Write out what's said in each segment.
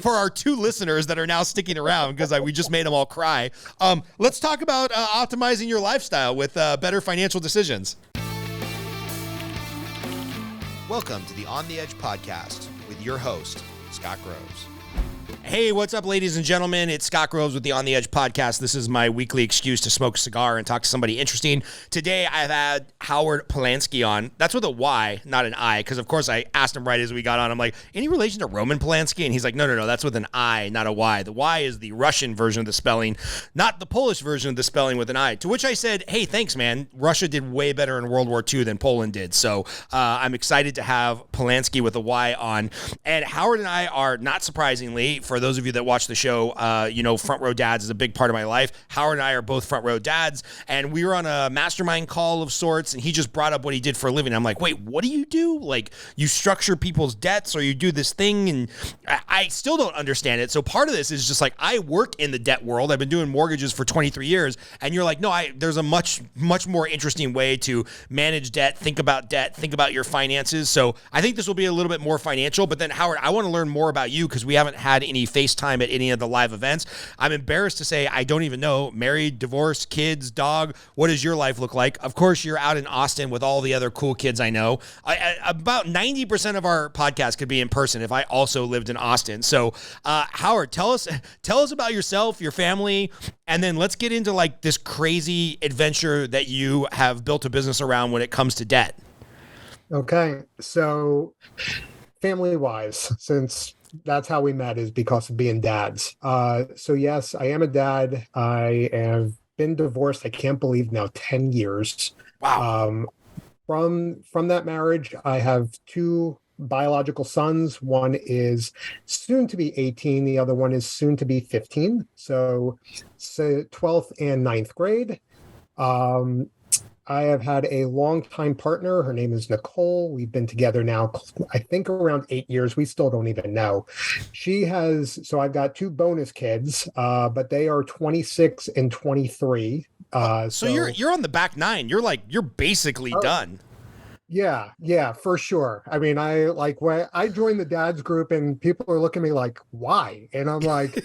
for our 2 listeners that are now sticking around because we just made them all cry. Let's talk about optimizing your lifestyle with better financial decisions. Welcome to the On the Edge podcast with your host, Scott Groves. Hey, what's up, ladies and gentlemen? It's Scott Groves with the On the Edge podcast. This is my weekly excuse to smoke a cigar and talk to somebody interesting. Today, I've had Howard Polansky on. That's with a Y, not an I, because, of course, I asked him right as we got on. I'm like, any relation to Roman Polansky? And he's like, no, that's with an I, not a Y. The Y is the Russian version of the spelling, not the Polish version of the spelling with an I. To which I said, hey, thanks, man. Russia did way better in World War II than Poland did. So I'm excited to have Polansky with a Y on. And Howard and I are, not surprisingly, for those of you that watch the show, Front Row Dads is a big part of my life. Howard and I are both Front Row Dads, and we were on a mastermind call of sorts, and he just brought up what he did for a living. I'm like, wait, what do you do? Like, you structure people's debts, or you do this thing, and I still don't understand it. So part of this is just like, I work in the debt world. I've been doing mortgages for 23 years, and you're like, no, there's a much more interesting way to manage debt, think about your finances. So I think this will be a little bit more financial, but then Howard, I want to learn more about you because we haven't had any FaceTime at any of the live events. I'm embarrassed to say I don't even know. Married, divorced, kids, dog. What does your life look like? Of course, you're out in Austin with all the other cool kids I know. About 90% of our podcast could be in person if I also lived in Austin. So, Howard, tell us about yourself, your family, and then let's get into like this crazy adventure that you have built a business around when it comes to debt. Okay, so family-wise, since that's how we met is because of being dads. So yes, I am a dad. I have been divorced. I can't believe now 10 years. Wow. From that marriage, I have 2 biological sons. One is soon to be 18. The other one is soon to be 15. So 12th and 9th grade. I have had a longtime partner. Her name is Nicole. We've been together now, I think, around 8 years. We still don't even know. So I've got 2 bonus kids, but they are 26 and 23. So you're on the back 9. You're basically done. Yeah, for sure. I mean, when I joined the dads group and people are looking at me like, why? And I'm like,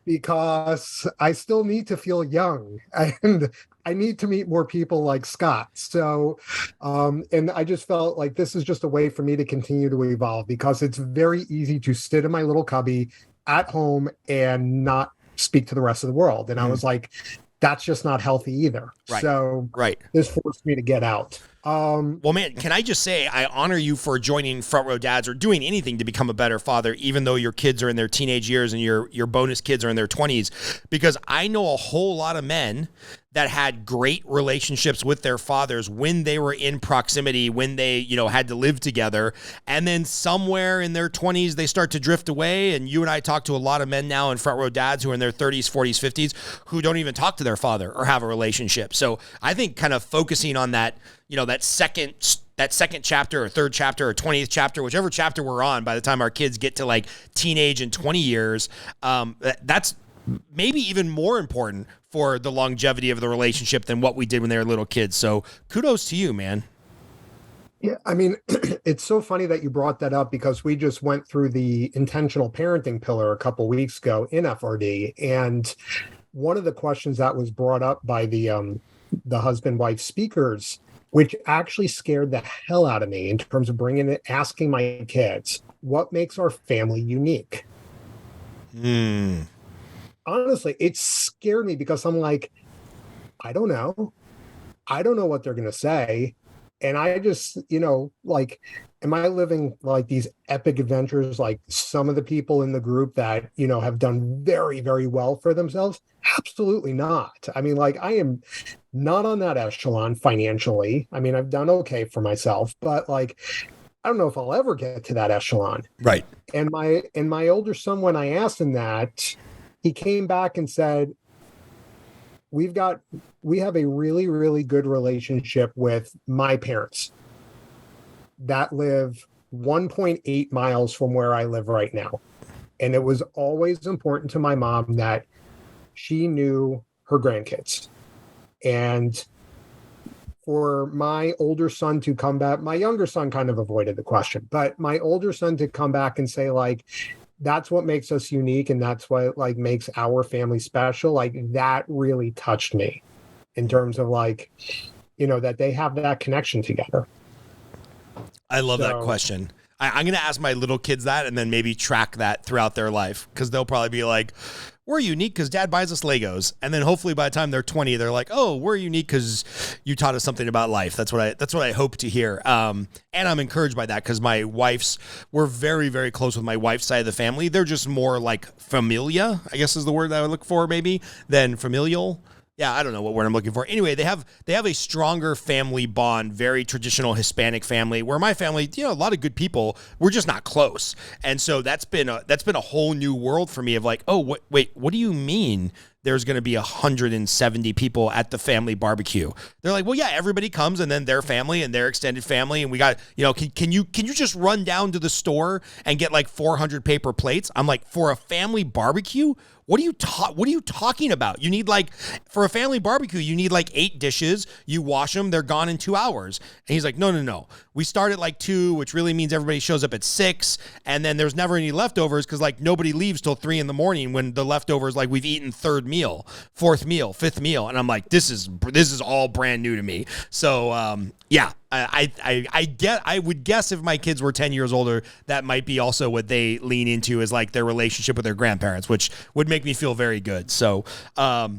because I still need to feel young and I need to meet more people like Scott. So, and I just felt like this is just a way for me to continue to evolve because it's very easy to sit in my little cubby at home and not speak to the rest of the world. And I was like, that's just not healthy either. Right. So right. This forced me to get out. Well, man, can I just say I honor you for joining Front Row Dads or doing anything to become a better father, even though your kids are in their teenage years and your bonus kids are in their 20s, because I know a whole lot of men that had great relationships with their fathers when they were in proximity, when they, had to live together. And then somewhere in their 20s, they start to drift away. And you and I talk to a lot of men now in Front Row Dads who are in their 30s, 40s, 50s, who don't even talk to their father or have a relationship. So I think kind of focusing on that, that second chapter or third chapter or 20th chapter, whichever chapter we're on by the time our kids get to like teenage and 20 years, that's maybe even more important for the longevity of the relationship than what we did when they were little kids. So kudos to you, man. Yeah, I mean, it's so funny that you brought that up because we just went through the intentional parenting pillar a couple weeks ago in FRD. And one of the questions that was brought up by the husband-wife speakers, which actually scared the hell out of me in terms of asking my kids, what makes our family unique? Honestly, it scared me because I'm like, I don't know. I don't know what they're going to say. And I just, am I living like these epic adventures like some of the people in the group that, have done very, very well for themselves? Absolutely not. I mean, I am not on that echelon financially. I mean, I've done okay for myself, but I don't know if I'll ever get to that echelon. Right. And my older son, when I asked him that, he came back and said, we have a really, really good relationship with my parents that live 1.8 miles from where I live right now. And it was always important to my mom that she knew her grandkids. And for my older son to come back, my younger son kind of avoided the question, but my older son to come back and say that's what makes us unique, and that's what like makes our family special. Like that really touched me in terms of like, that they have that connection together. I love that question. I'm going to ask my little kids that and then maybe track that throughout their life, because they'll probably be like, we're unique because dad buys us Legos. And then hopefully by the time they're 20, they're like, oh, we're unique because you taught us something about life. That's what I hope to hear. And I'm encouraged by that because we're very, very close with my wife's side of the family. They're just more like familia, I guess is the word that I would look for maybe, than familial. Yeah, I don't know what word I'm looking for. Anyway, they have a stronger family bond, very traditional Hispanic family, where my family, a lot of good people, we're just not close. And so that's been a whole new world for me of like, oh, wait, what do you mean there's going to be 170 people at the family barbecue? They're like, well, yeah, everybody comes and then their family and their extended family. And we got, can you just run down to the store and get like 400 paper plates? I'm like, for a family barbecue? What are you talking about? You need for a family barbecue, you need 8 dishes. You wash them. They're gone in 2 hours. And he's like, no. We start at 2, which really means everybody shows up at 6. And then there's never any leftovers because nobody leaves till 3 in the morning when the leftovers, we've eaten 3rd meal, 4th meal, 5th meal. And I'm like, this is all brand new to me. So, yeah, I would guess if my kids were 10 years older, that might be also what they lean into is their relationship with their grandparents, which would make me feel very good. So, yeah.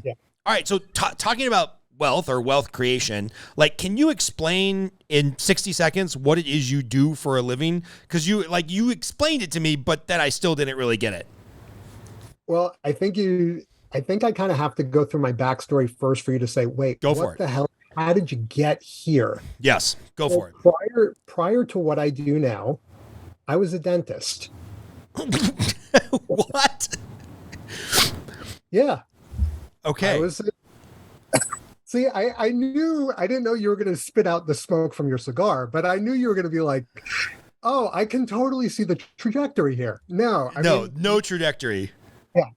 All right. So talking about wealth creation, can you explain in 60 seconds what it is you do for a living? Cause you explained it to me, but then I still didn't really get it. Well, I think I kind of have to go through my backstory first for you to say, wait, what the hell? How did you get here? Yes, go for it. Prior to what I do now, I was a dentist. What? Yeah. Okay. See, I didn't know you were going to spit out the smoke from your cigar, but I knew you were going to be like, oh, I can totally see the trajectory here. No trajectory. Yeah,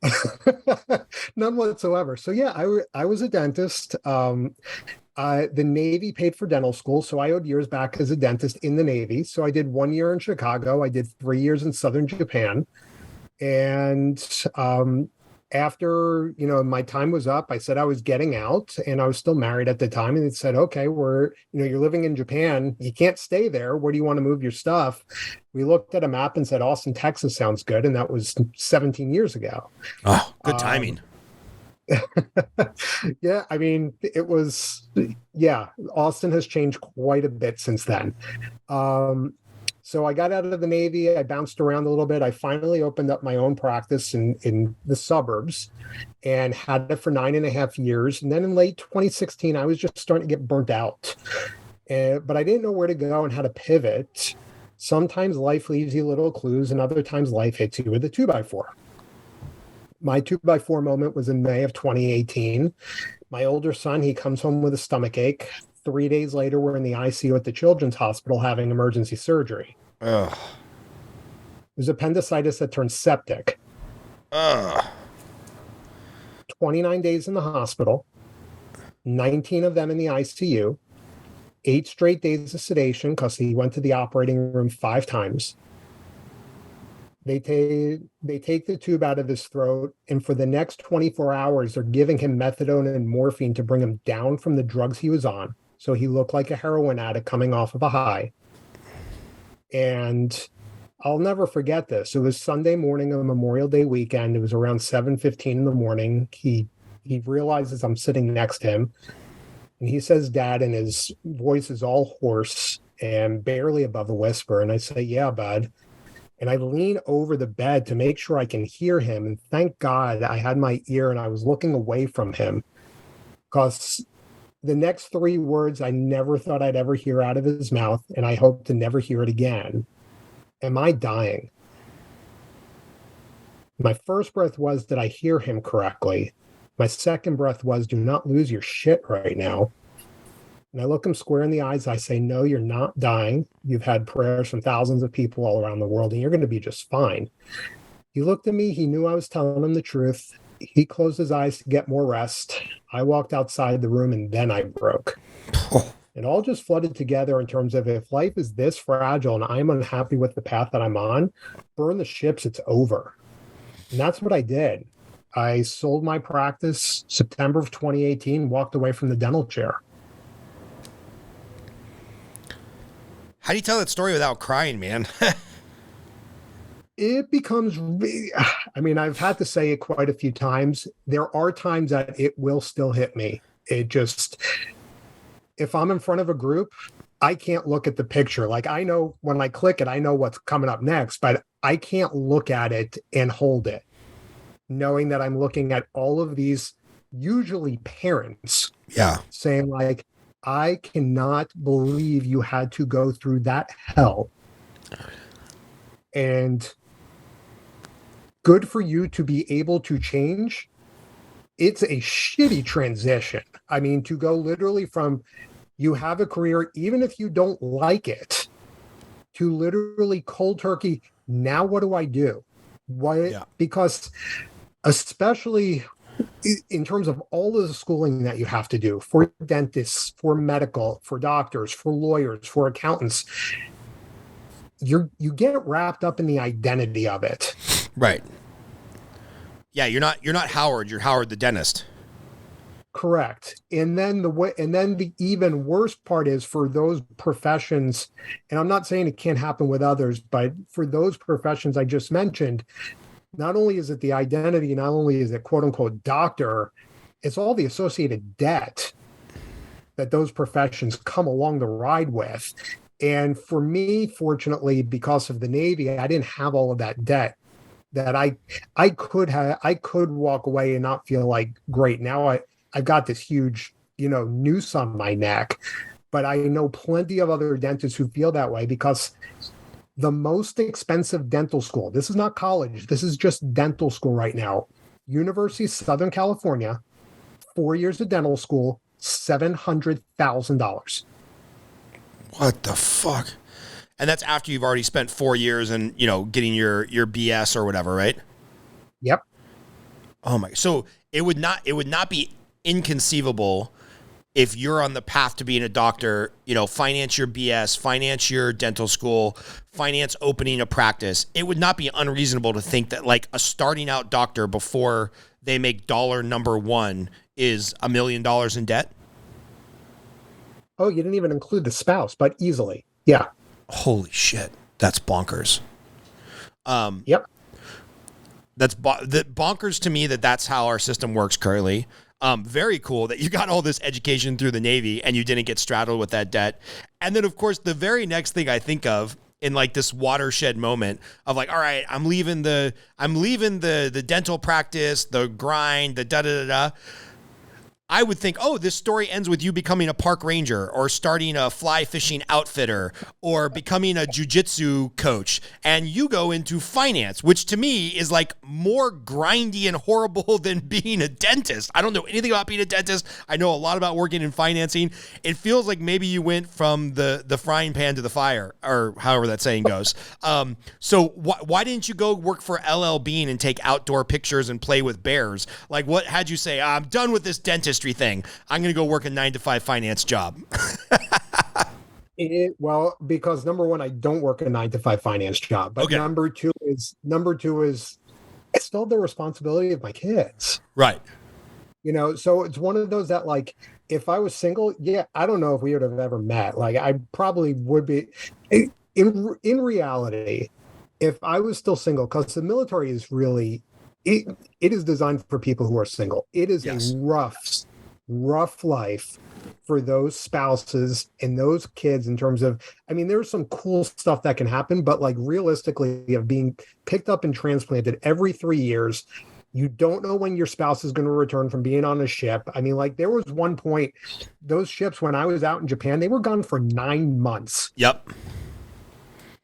none whatsoever. So yeah, I was a dentist. The Navy paid for dental school, so I owed years back as a dentist in the Navy. So I did 1 year in Chicago. I did 3 years in southern Japan. And after, my time was up, I said I was getting out, and I was still married at the time. And they said, okay, you're living in Japan. You can't stay there. Where do you want to move your stuff? We looked at a map and said, Austin, Texas sounds good. And that was 17 years ago. Oh, good timing. Yeah, I mean, Austin has changed quite a bit since then. So I got out of the Navy. I bounced around a little bit. I finally opened up my own practice in the suburbs and had it for 9.5 years. And then in late 2016, I was just starting to get burnt out. But I didn't know where to go and how to pivot. Sometimes life leaves you little clues, and other times life hits you with a 2x4. My 2x4 moment was in May of 2018. My older son, he comes home with a stomach ache. 3 days later, we're in the ICU at the Children's Hospital having emergency surgery. Ugh. It was appendicitis that turned septic. Ugh. 29 days in the hospital, 19 of them in the ICU, 8 straight days of sedation because he went to the operating room 5 times. They take the tube out of his throat, and for the next 24 hours, they're giving him methadone and morphine to bring him down from the drugs he was on. So he looked like a heroin addict coming off of a high. And I'll never forget this. It was Sunday morning of Memorial Day weekend. It was around 7:15 in the morning. He realizes I'm sitting next to him, and he says, "Dad," and his voice is all hoarse and barely above a whisper. And I say, "Yeah, bud." And I lean over the bed to make sure I can hear him. And thank God I had my ear and I was looking away from him, because the next 3 words I never thought I'd ever hear out of his mouth, and I hope to never hear it again. Am I dying? My first breath was, did I hear him correctly? My second breath was, do not lose your shit right now. And I look him square in the eyes. I say, no, you're not dying. You've had prayers from thousands of people all around the world, and you're going to be just fine. He looked at me. He knew I was telling him the truth. He closed his eyes to get more rest. I walked outside the room, and then I broke. It all just flooded together in terms of, if life is this fragile and I'm unhappy with the path that I'm on, burn the ships, it's over. And that's what I did. I sold my practice September of 2018, walked away from the dental chair. How do you tell that story without crying, man? It becomes, I mean, I've had to say it quite a few times. There are times that it will still hit me. It just, if I'm in front of a group, I can't look at the picture. Like, I know when I click it, I know what's coming up next, but I can't look at it and hold it, knowing that I'm looking at all of these, usually parents, saying like, I cannot believe you had to go through that hell. And good for you to be able to change. It's a shitty transition. I mean, to go literally from you have a career, even if you don't like it, to literally cold turkey. Now, what do I do? What? Yeah. Because especially in terms of all of the schooling that you have to do for dentists, for medical, for doctors, for lawyers, for accountants, you get wrapped up in the identity of it. Right. Yeah, you're not Howard, you're Howard the dentist. Correct. And then the even worse part is for those professions, and I'm not saying it can't happen with others, but for those professions I just mentioned, not only is it the identity, not only is it quote unquote doctor, it's all the associated debt that those professions come along the ride with. And for me, fortunately, because of the Navy, I didn't have all of that debt that I could walk away and not feel like, great, now I've got this huge, noose on my neck. But I know plenty of other dentists who feel that way, because the most expensive dental school, this is not college, this is just dental school right now, University of Southern California, 4 years of dental school, $700,000. What the fuck? And that's after you've already spent 4 years and, getting your BS or whatever, right? Yep. Oh my. So it would not be inconceivable if you're on the path to being a doctor, finance your BS, finance your dental school, finance opening a practice. It would not be unreasonable to think that like a starting out doctor before they make dollar number one is $1 million in debt. Oh, you didn't even include the spouse, but easily. Yeah. Holy shit. That's bonkers. Yep. That's bonkers to me that's how our system works currently. Very cool that you got all this education through the Navy and you didn't get straddled with that debt. And then, of course, the very next thing I think of in like this watershed moment of like, all right, I'm leaving the dental practice, the grind, the da-da-da-da. I would think, oh, this story ends with you becoming a park ranger or starting a fly fishing outfitter or becoming a jiu-jitsu coach. And you go into finance, which to me is like more grindy and horrible than being a dentist. I don't know anything about being a dentist. I know a lot about working in financing. It feels like maybe you went from the frying pan to the fire, or however that saying goes. So why didn't you go work for LL Bean and take outdoor pictures and play with bears? Like, what had you say? I'm done with this dentistry thing. I'm going to go work a 9-to-5 finance job. Well, because number one, I don't work a 9-to-5 finance job. But okay. Number two is I still have the responsibility of my kids. Right. So it's one of those that like, if I was single, yeah, I don't know if we would have ever met. Like I probably would be in reality, if I was still single, because the military is really, it is designed for people who are single. It is a rough life for those spouses and those kids in terms of, I mean, there's some cool stuff that can happen, but like realistically of being picked up and transplanted every 3 years, you don't know when your spouse is going to return from being on a ship. I mean, like there was one point, those ships, when I was out in Japan, they were gone for 9 months. Yep.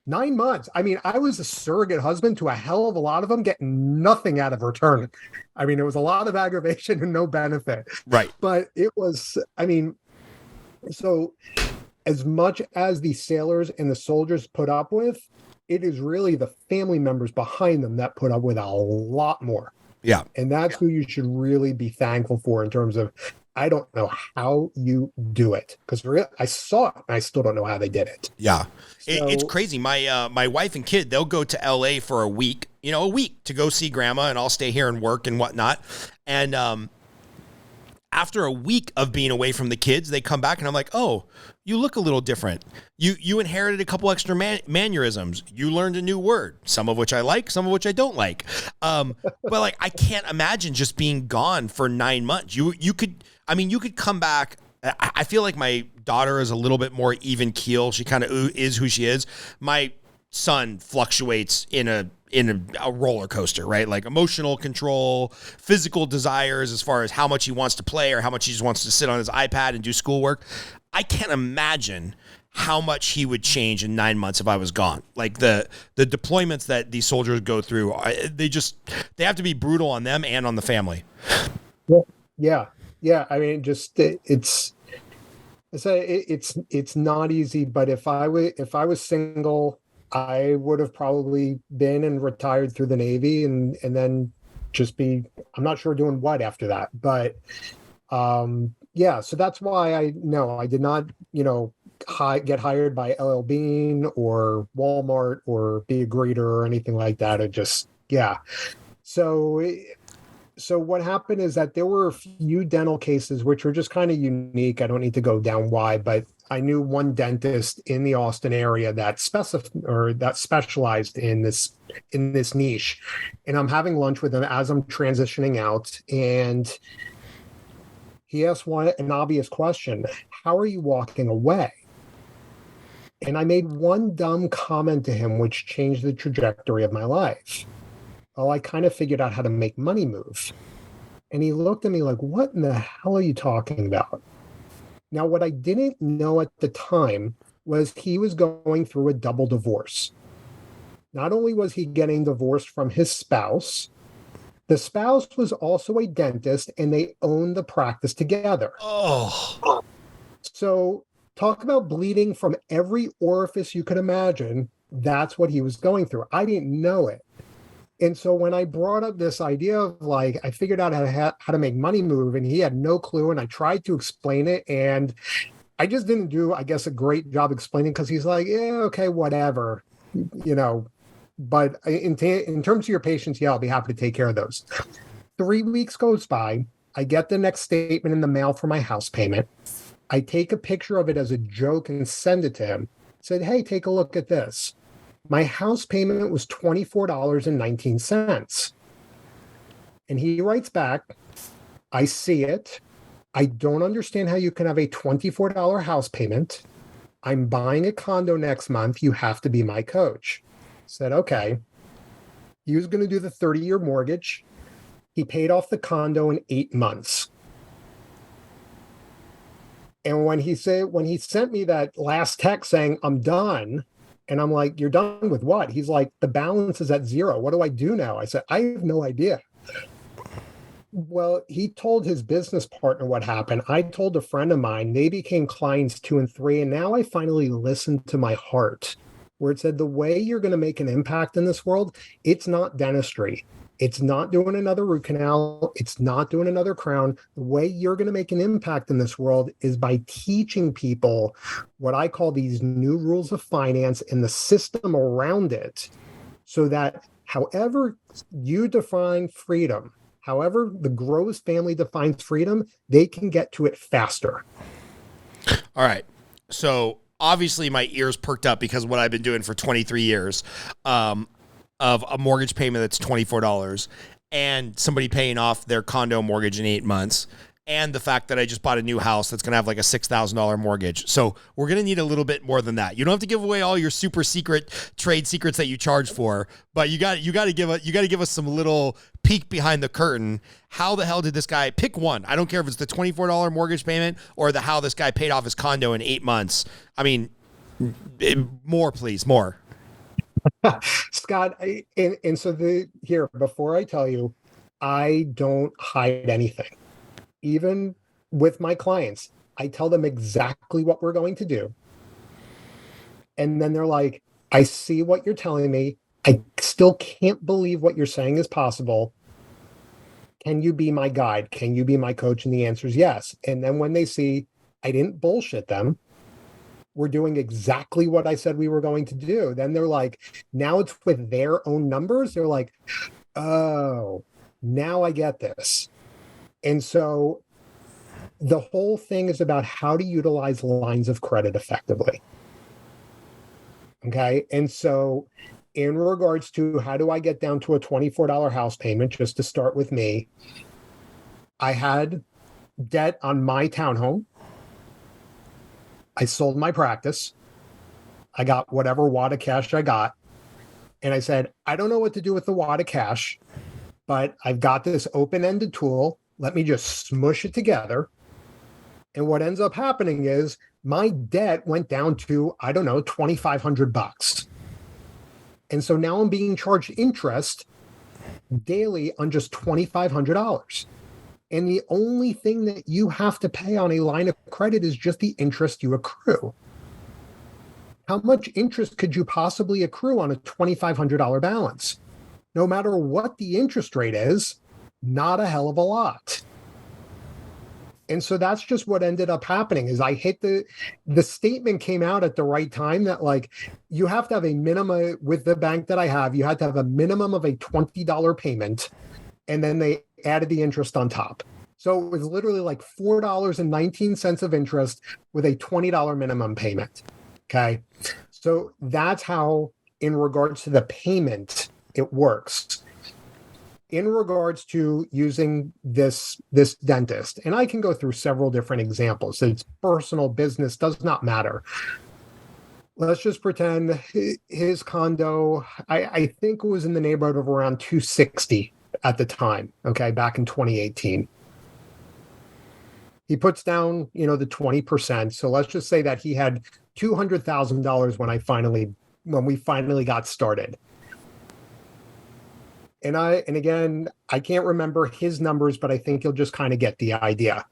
9 months. I mean, I was a surrogate husband to a hell of a lot of them, getting nothing out of return. I mean, it was a lot of aggravation and no benefit. Right. But it was, I mean, so as much as the sailors and the soldiers put up with, it is really the family members behind them that put up with a lot more. Yeah. And that's who you should really be thankful for in terms of, I don't know how you do it, because I saw it and I still don't know how they did it. Yeah. It's So, crazy. My wife and kid, they'll go to LA for a week to go see grandma, and I'll stay here and work and whatnot. And after a week of being away from the kids, they come back and I'm like, oh, you look a little different. You inherited a couple extra mannerisms. You learned a new word, some of which I like, some of which I don't like. But like, I can't imagine just being gone for 9 months. You could come back. I feel like my daughter is a little bit more even keel. She kind of is who she is. My son fluctuates in a roller coaster, right? Like emotional control, physical desires as far as how much he wants to play or how much he just wants to sit on his iPad and do schoolwork. I can't imagine how much he would change in 9 months if I was gone. Like the deployments that these soldiers go through, they have to be brutal on them and on the family. yeah. I mean, just it's not easy. But if I was single, I would have probably been and retired through the Navy and then just I'm not sure doing what after that. But yeah, so that's why I did not, get hired by LL Bean or Walmart or be a greeter or anything like that. It just, yeah. So what happened is that there were a few dental cases which were just kind of unique. I don't need to go down why, but I knew one dentist in the Austin area that specialized in this niche. And I'm having lunch with him as I'm transitioning out, and he asked an obvious question: how are you walking away? And I made one dumb comment to him which changed the trajectory of my life. Well, I kind of figured out how to make money move. And he looked at me like, what in the hell are you talking about? Now, what I didn't know at the time was he was going through a double divorce. Not only was he getting divorced from his spouse, the spouse was also a dentist and they owned the practice together. Oh. So talk about bleeding from every orifice you could imagine. That's what he was going through. I didn't know it. And so when I brought up this idea of like, I figured out how to make money move, and he had no clue, and I tried to explain it, and I just didn't do, I guess, a great job explaining, because he's like, yeah, okay, whatever, but in terms of your patients, yeah, I'll be happy to take care of those. 3 weeks goes by. I get the next statement in the mail for my house payment. I take a picture of it as a joke and send it to him. Said, hey, take a look at this. My house payment was $24.19. And he writes back, I see it. I don't understand how you can have a $24 house payment. I'm buying a condo next month. You have to be my coach. Said, okay. He was going to do the 30-year mortgage. He paid off the condo in 8 months. And when he sent me that last text saying, I'm done, and I'm like, you're done with what? He's like, the balance is at zero. What do I do now? I said, I have no idea. Well, he told his business partner what happened. I told a friend of mine. They became clients 2 and 3. And now I finally listened to my heart, where it said, the way you're going to make an impact in this world, it's not dentistry. It's not doing another root canal. It's not doing another crown. The way you're going to make an impact in this world is by teaching people what I call these new rules of finance and the system around it, so that however you define freedom, however the Groves family defines freedom, they can get to it faster. All right. So obviously my ears perked up because of what I've been doing for 23 years. Of a mortgage payment that's $24 and somebody paying off their condo mortgage in 8 months, and the fact that I just bought a new house that's going to have like a $6,000 mortgage. So we're going to need a little bit more than that. You don't have to give away all your super secret trade secrets that you charge for, but you got to give us some little peek behind the curtain. How the hell did this guy pick one? I don't care if it's the $24 mortgage payment or how this guy paid off his condo in 8 months. I mean, more, please, more. Scott, here, before I tell you, I don't hide anything. Even with my clients, I tell them exactly what we're going to do. And then they're like, I see what you're telling me. I still can't believe what you're saying is possible. can you be my guide? Can you be my coach? And the answer is yes. And then when they see I didn't bullshit them, we're doing exactly what I said we were going to do, then they're like, now it's with their own numbers. They're like, oh, now I get this. And so the whole thing is about how to utilize lines of credit effectively. Okay. And so in regards to how do I get down to a $24 house payment, just to start with me, I had debt on my townhome. I sold my practice. I got whatever wad of cash I got. And I said, I don't know what to do with the wad of cash, but I've got this open-ended tool. Let me just smush it together. And what ends up happening is my debt went down to, I don't know, $2,500. And so now I'm being charged interest daily on just $2,500. And the only thing that you have to pay on a line of credit is just the interest you accrue. How much interest could you possibly accrue on a $2,500 balance? No matter what the interest rate is, not a hell of a lot. And so that's just what ended up happening is I hit the statement came out at the right time that like you have to have a minimum with the bank that I have. You had to have a minimum of a $20 payment, and then they added the interest on top. So it was literally like $4.19 of interest with a $20 minimum payment. Okay. So that's how, in regards to the payment, it works. In regards to using this dentist, and I can go through several different examples. It's personal, business, does not matter. Let's just pretend his condo, I think it was in the neighborhood of around 260 at the time, okay, back in 2018. He puts down, the 20%. So let's just say that he had $200,000 when we finally got started. And again, I can't remember his numbers, but I think you'll just kind of get the idea.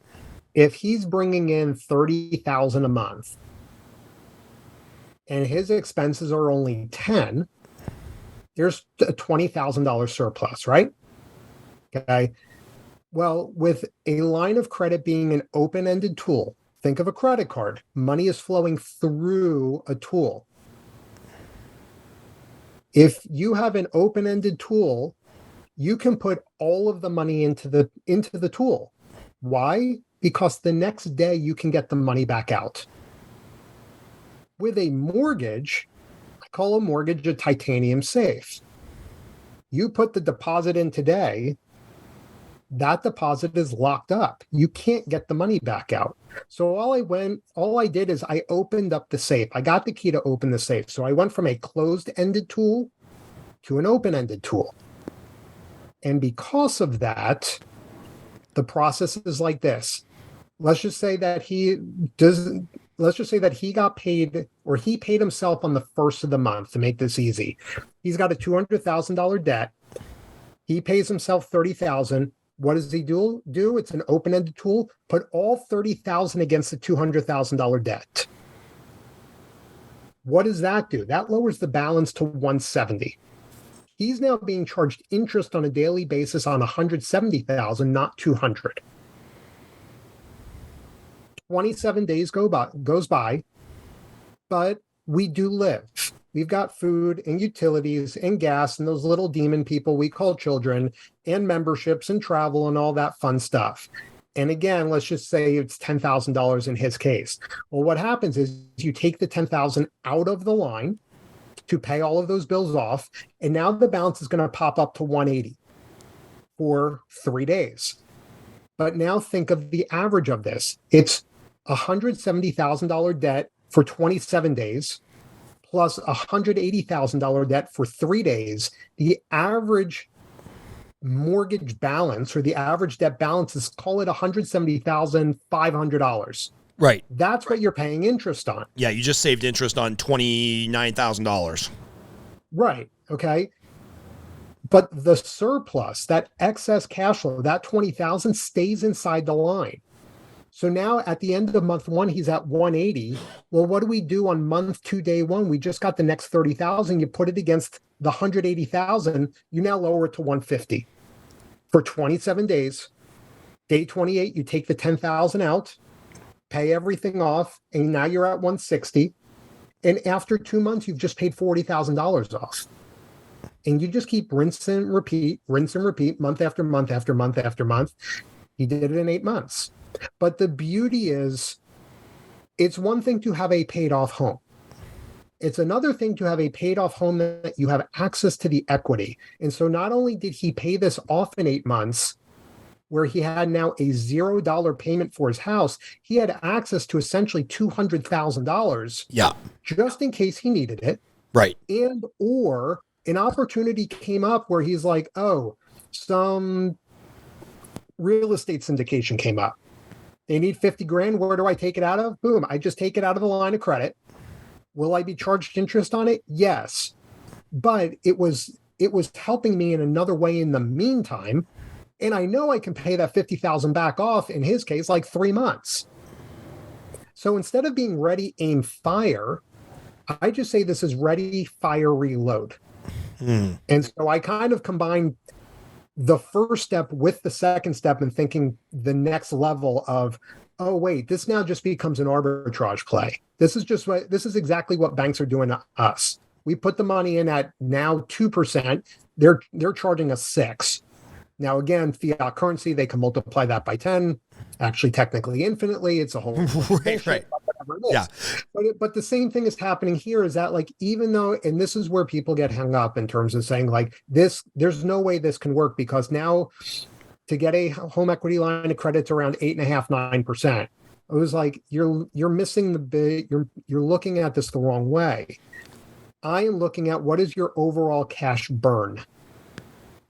If he's bringing in $30,000 a month and his expenses are only 10, there's a $20,000 surplus, right? Okay. Well, with a line of credit being an open-ended tool, think of a credit card. Money is flowing through a tool. If you have an open-ended tool, you can put all of the money into the tool. Why? Because the next day you can get the money back out. With a mortgage, I call a mortgage a titanium safe. You put the deposit in today, that deposit is locked up. You can't get the money back out. So all I did is I opened up the safe. I got the key to open the safe. So I went from a closed-ended tool to an open-ended tool. And because of that, the process is like this. Let's just say that he got paid, or he paid himself on the first of the month, to make this easy. He's got a $200,000 debt. He pays himself $30,000. What does he do? It's an open-ended tool. Put all $30,000 against the $200,000 debt. What does that do? That lowers the balance to $170,000. He's now being charged interest on a daily basis on $170,000, not $200,000. 27 days goes by, but we do live. We've got food and utilities and gas and those little demon people we call children, and memberships and travel and all that fun stuff. And again, let's just say it's $10,000 in his case. Well, what happens is you take the $10,000 out of the line to pay all of those bills off, and now the balance is going to pop up to $180,000 for 3 days. But now think of the average of this. It's $170,000 debt for 27 days plus $180,000 debt for 3 days. The average mortgage balance, or the average debt balance, is, call it $170,500. Right. That's what you're paying interest on. Yeah, you just saved interest on $29,000. Right. Okay. But the surplus, that excess cash flow, that $20,000 stays inside the line. So now at the end of month one, he's at $180,000. Well, what do we do on month two, day one? We just got the next $30,000. You put it against the $180,000. You now lower it to $150,000. for 27 days. Day 28, you take the 10,000 out, pay everything off, and now you're at 160. And after 2 months, you've just paid $40,000 off. And you just keep rinse and repeat, month after month after month after month. You did it in 8 months. But the beauty is, it's one thing to have a paid off home. It's another thing to have a paid off home that you have access to the equity. And so not only did he pay this off in 8 months, where he had now a $0 payment for his house, he had access to essentially $200,000. Yeah. Just in case he needed it. Right. And or an opportunity came up where he's like, oh, some real estate syndication came up. They need 50 grand. Where do I take it out of? Boom. I just take it out of the line of credit. Will I be charged interest on it? Yes. But it was helping me in another way in the meantime. And I know I can pay that 50,000 back off, in his case, like 3 months. So instead of being ready, aim, fire, I just say this is ready, fire, reload. And so I kind of combine the first step with the second step and thinking the next level of, oh, wait, this now just becomes an arbitrage play. This is exactly what banks are doing to us. We put the money in at now 2%. They're charging us 6%. Now, again, fiat currency, they can multiply that by 10, actually technically infinitely. It's a whole right. Yeah. But the same thing is happening here, is that, like, even though, and this is where people get hung up in terms of saying, like, this, there's no way this can work, because now to get a home equity line of credit to around 8.5%, 9%. It was like, you're missing the bit. You're looking at this the wrong way. I am looking at what is your overall cash burn.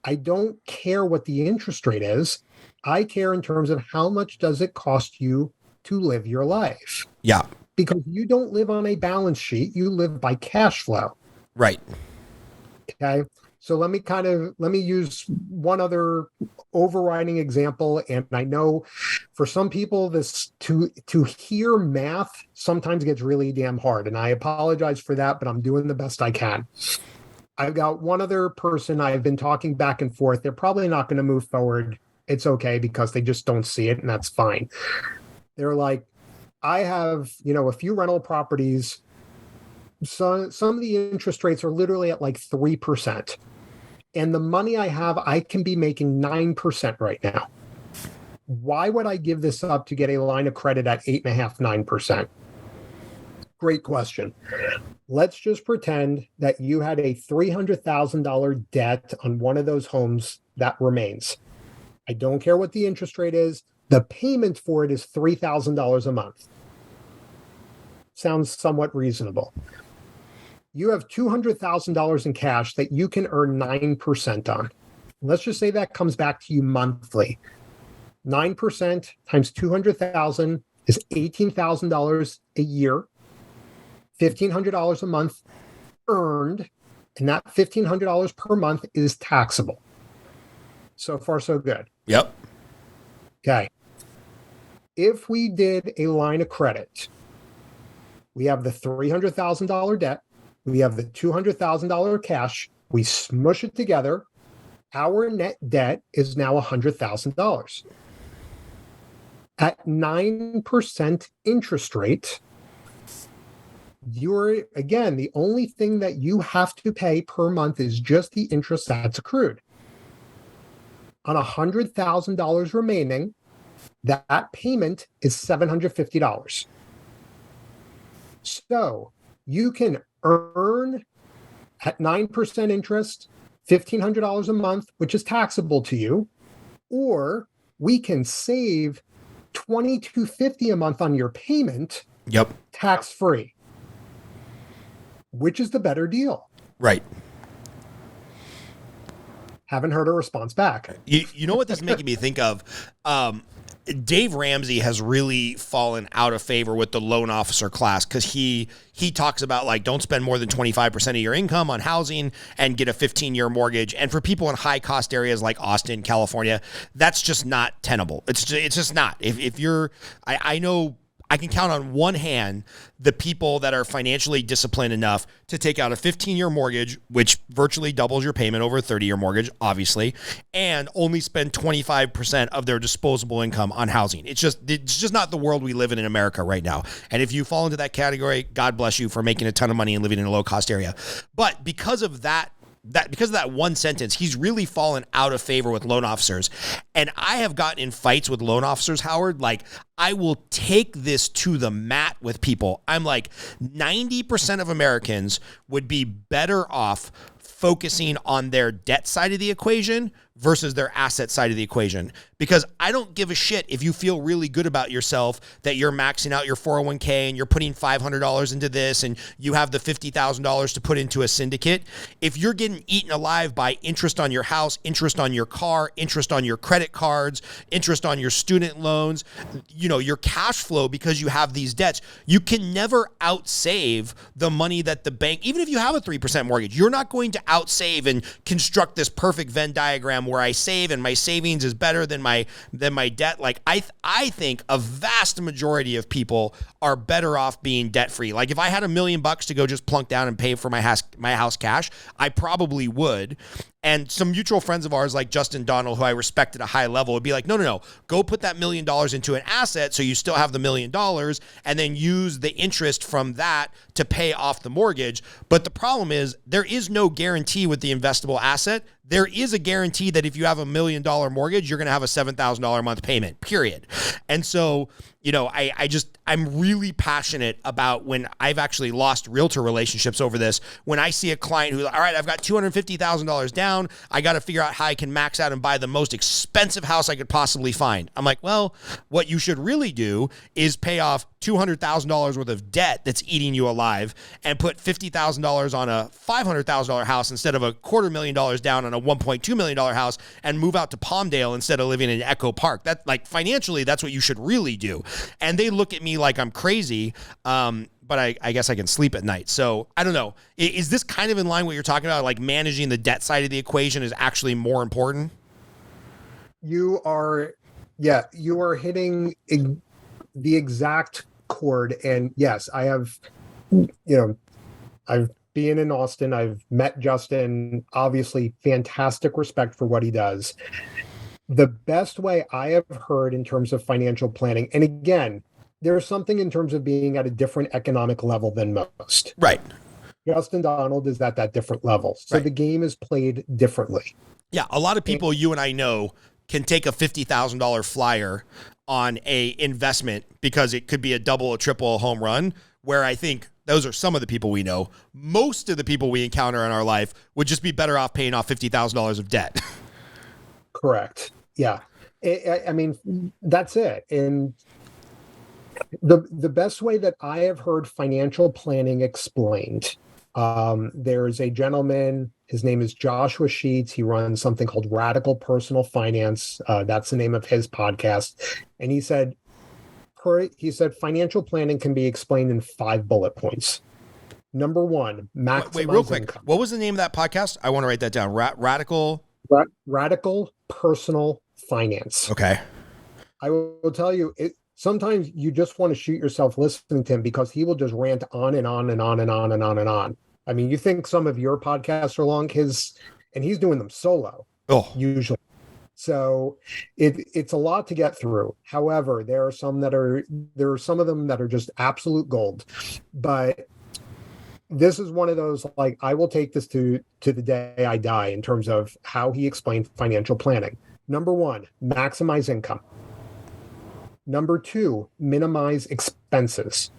I don't care what the interest rate is. I care in terms of how much does it cost you to live your life. Yeah. Because you don't live on a balance sheet. You live by cash flow. Right. Okay. So let me use one other overriding example. And I know for some people, this to hear math sometimes gets really damn hard. And I apologize for that, but I'm doing the best I can. I've got one other person I've been talking back and forth. They're probably not going to move forward. It's okay, because they just don't see it, and that's fine. They're like, I have, a few rental properties. So some of the interest rates are literally at like 3%. And the money I have, I can be making 9% right now. Why would I give this up to get a line of credit at 8.5%, 9%? Great question. Let's just pretend that you had a $300,000 debt on one of those homes that remains. I don't care what the interest rate is. The payment for it is $3,000 a month. Sounds somewhat reasonable. You have $200,000 in cash that you can earn 9% on. Let's just say that comes back to you monthly. 9% times $200,000 is $18,000 a year. $1,500 a month earned, and that $1,500 per month is taxable. So far, so good. Yep. Okay. If we did a line of credit, we have the $300,000 debt, we have the $200,000 cash, we smush it together, our net debt is now $100,000. At 9% interest rate, again, the only thing that you have to pay per month is just the interest that's accrued. On $100,000 remaining, that payment is $750. So you can earn at 9% interest, $1,500 a month, which is taxable to you, or we can save $2,250 a month on your payment. Yep. Tax-free. Which is the better deal? Right. Haven't heard a response back. You know what this is making me think of? Dave Ramsey has really fallen out of favor with the loan officer class, because he talks about, like, don't spend more than 25% of your income on housing and get a 15-year mortgage. And for people in high cost areas like Austin, California, that's just not tenable. It's just not. If you're, I know I can count on one hand the people that are financially disciplined enough to take out a 15-year mortgage, which virtually doubles your payment over a 30-year mortgage, obviously, and only spend 25% of their disposable income on housing. It's just not the world we live in America right now. And if you fall into that category, God bless you for making a ton of money and living in a low-cost area. But because of that one sentence, he's really fallen out of favor with loan officers. And I have gotten in fights with loan officers, Howard. Like, I will take this to the mat with people. I'm like, 90% of Americans would be better off focusing on their debt side of the equation versus their asset side of the equation. Because I don't give a shit if you feel really good about yourself that you're maxing out your 401k and you're putting $500 into this and you have the $50,000 to put into a syndicate. If you're getting eaten alive by interest on your house, interest on your car, interest on your credit cards, interest on your student loans, you know, your cash flow because you have these debts, you can never outsave the money that the bank, even if you have a 3% mortgage, you're not going to outsave and construct this perfect Venn diagram where I save and my savings is better than my debt. Like I think a vast majority of people are better off being debt free. Like if I had $1 million to go just plunk down and pay for my house cash, I probably would. And some mutual friends of ours like Justin Donald, who I respect at a high level, would be like, no, go put that $1 million into an asset so you still have the $1 million and then use the interest from that to pay off the mortgage. But the problem is there is no guarantee with the investable asset. There is a guarantee that if you have $1 million mortgage, you're going to have a $7,000 a month payment, period. And so, you know, I'm really passionate about when I've actually lost realtor relationships over this. When I see a client who's, all right, I've got $250,000 down. I got to figure out how I can max out and buy the most expensive house I could possibly find. I'm like, well, what you should really do is pay off $200,000 worth of debt that's eating you alive and put $50,000 on a $500,000 house instead of $250,000 down on a $1.2 million house and move out to Palmdale instead of living in Echo Park. That, like, financially, that's what you should really do. And they look at me like I'm crazy, but I guess I can sleep at night. So I don't know. Is this kind of in line what you're talking about? Like managing the debt side of the equation is actually more important? You are hitting the exact chord. And yes, I have, I've been in Austin. I've met Justin, obviously fantastic respect for what he does. The best way I have heard in terms of financial planning, and again, there's something in terms of being at a different economic level than most. Right. Justin Donald is at that different level. So right. The game is played differently. Yeah. A lot of people you and I know can take a $50,000 flyer on a investment because it could be a double or triple home run, where I think those are some of the people we know. Most of the people we encounter in our life would just be better off paying off $50,000 of debt. Correct. Yeah. I mean, that's it. And the best way that I have heard financial planning explained, there's a gentleman, his name is Joshua Sheets. He runs something called Radical Personal Finance. That's the name of his podcast. And he said financial planning can be explained in 5 bullet points. Number 1, maximize Wait, real quick. income. What was the name of that podcast? I want to write that down. Radical Personal Finance. Okay. I will tell you, sometimes you just want to shoot yourself listening to him because he will just rant on and on and on and on and on and on. I mean, you think some of your podcasts are long, and he's doing them solo, usually. So it's a lot to get through. However, there are some of them that are just absolute gold. But this is one of those, like, I will take this to the day I die in terms of how he explained financial planning. Number 1, maximize income. Number 2, minimize expenses.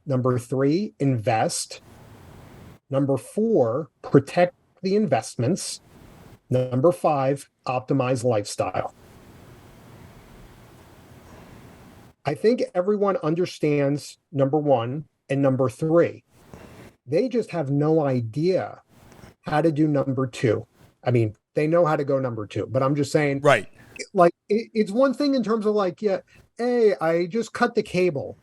Number 3, invest. Number 4, protect the investments. Number 5, optimize lifestyle. I think everyone understands number 1 and number 3. They just have no idea how to do number 2. I mean, they know how to go number 2, but I'm just saying, right. Like, it's one thing in terms of like, yeah, hey, I just cut the cable.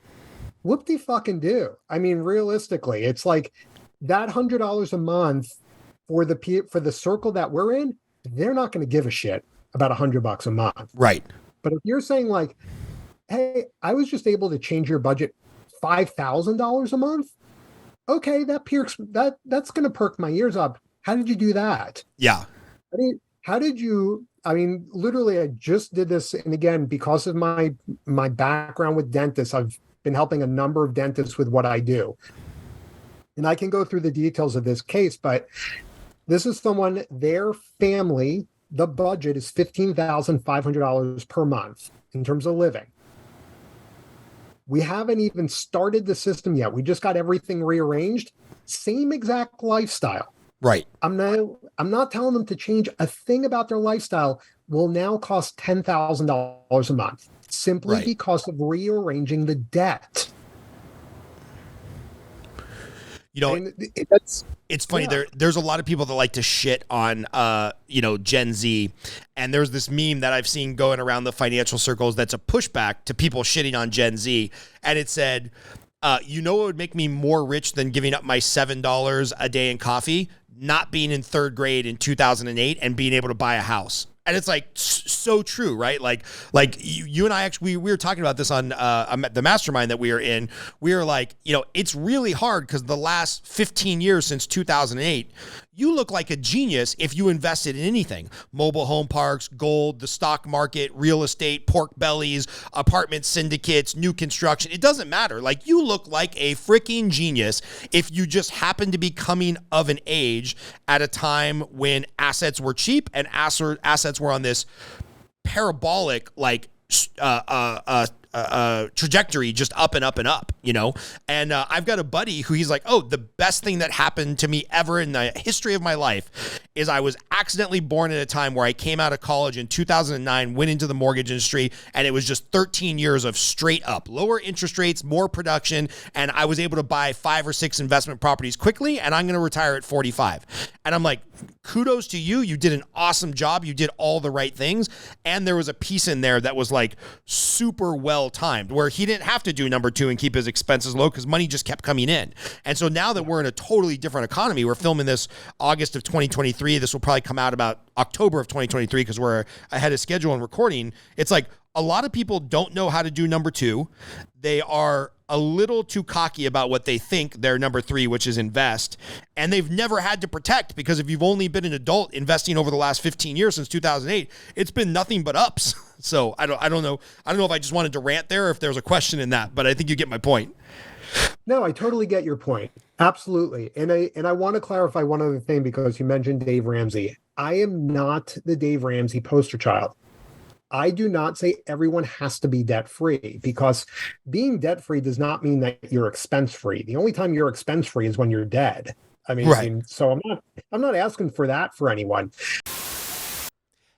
Whoop-de-fucking-do. I mean, realistically, it's like that $100 a month for the circle that we're in, they're not going to give a shit about $100 a month. Right. But if you're saying like, Hey, I was just able to change your budget $5,000 a month. Okay, that's going to perk my ears up. How did you do that? Yeah. How did you? I mean, literally, I just did this, and again, because of my background with dentists, I've been helping a number of dentists with what I do, and I can go through the details of this case. But this is someone, their family, the budget is $15,500 per month in terms of living. We haven't even started the system yet. We just got everything rearranged. Same exact lifestyle. Right. I'm not telling them to change a thing about their lifestyle. Will now cost $10,000 a month simply because of rearranging the debt. You know, it's funny. There's a lot of people that like to shit on, Gen Z. And there's this meme that I've seen going around the financial circles that's a pushback to people shitting on Gen Z. And it said, what would make me more rich than giving up my $7 a day in coffee? Not being in third grade in 2008 and being able to buy a house. And it's like so true, right? Like you and I actually, we were talking about this on the mastermind that we are in. We are like, it's really hard because the last 15 years since 2008, you look like a genius if you invested in anything. Mobile home parks, gold, the stock market, real estate, pork bellies, apartment syndicates, new construction. It doesn't matter. Like, you look like a freaking genius if you just happen to be coming of an age at a time when assets were cheap and assets were on this parabolic, trajectory, just up and up and up, And I've got a buddy who he's like, the best thing that happened to me ever in the history of my life is I was accidentally born at a time where I came out of college in 2009, went into the mortgage industry, and it was just 13 years of straight up lower interest rates, more production, and I was able to buy 5 or 6 investment properties quickly, and I'm going to retire at 45. And I'm like, kudos to you. You did an awesome job. You did all the right things. And there was a piece in there that was like super well timed where he didn't have to do number 2 and keep his expenses low because money just kept coming in. And so now that we're in a totally different economy, we're filming this August of 2023. This will probably come out about October of 2023 because we're ahead of schedule and recording. It's like a lot of people don't know how to do number 2. They are a little too cocky about what they think their number 3, which is invest. And they've never had to protect because if you've only been an adult investing over the last 15 years since 2008, it's been nothing but ups. So I don't know. I don't know if I just wanted to rant there or if there's a question in that, but I think you get my point. No, I totally get your point. Absolutely. And I want to clarify one other thing because you mentioned Dave Ramsey. I am not the Dave Ramsey poster child. I do not say everyone has to be debt-free because being debt-free does not mean that you're expense-free. The only time you're expense-free is when you're dead. So I'm not asking for that for anyone.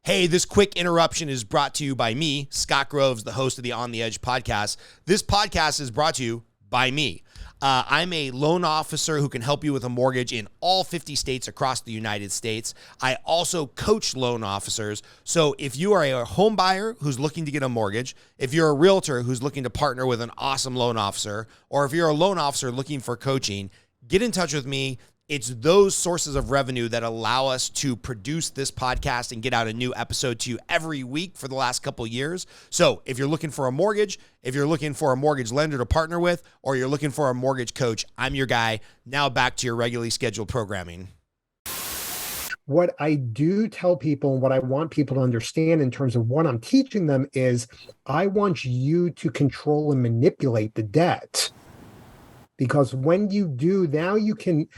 Hey, this quick interruption is brought to you by me, Scott Groves, the host of the On the Edge podcast. This podcast is brought to you by me. I'm a loan officer who can help you with a mortgage in all 50 states across the United States. I also coach loan officers. So if you are a home buyer who's looking to get a mortgage, if you're a realtor who's looking to partner with an awesome loan officer, or if you're a loan officer looking for coaching, get in touch with me. It's those sources of revenue that allow us to produce this podcast and get out a new episode to you every week for the last couple years. So if you're looking for a mortgage, if you're looking for a mortgage lender to partner with, or you're looking for a mortgage coach, I'm your guy. Now back to your regularly scheduled programming. What I do tell people and what I want people to understand in terms of what I'm teaching them is I want you to control and manipulate the debt. Because when you do, now you can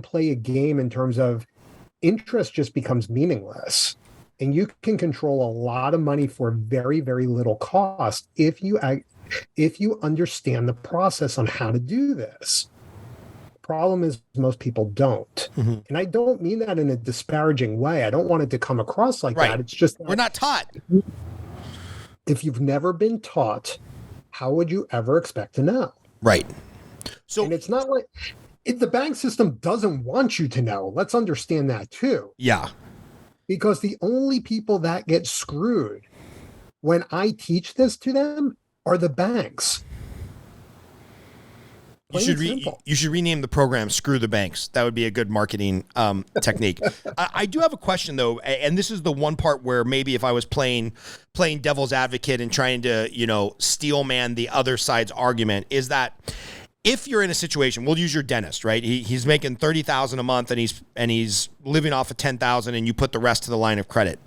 play a game in terms of interest just becomes meaningless. And you can control a lot of money for very, very little cost if you understand the process on how to do this. Problem is most people don't. Mm-hmm. And I don't mean that in a disparaging way. I don't want it to come across like that. It's just that we're not taught. If you've never been taught, how would you ever expect to know? Right. So, and it's not like the bank system doesn't want you to know. Let's understand that too. Yeah. Because the only people that get screwed when I teach this to them are the banks. Plain and simple. You should rename the program "Screw the Banks." That would be a good marketing technique. I do have a question though, and this is the one part where maybe if I was playing devil's advocate and trying to steel man the other side's argument, is that if you're in a situation, we'll use your dentist, right? He's making $30,000 a month and he's living off of $10,000, and you put the rest to the line of credit.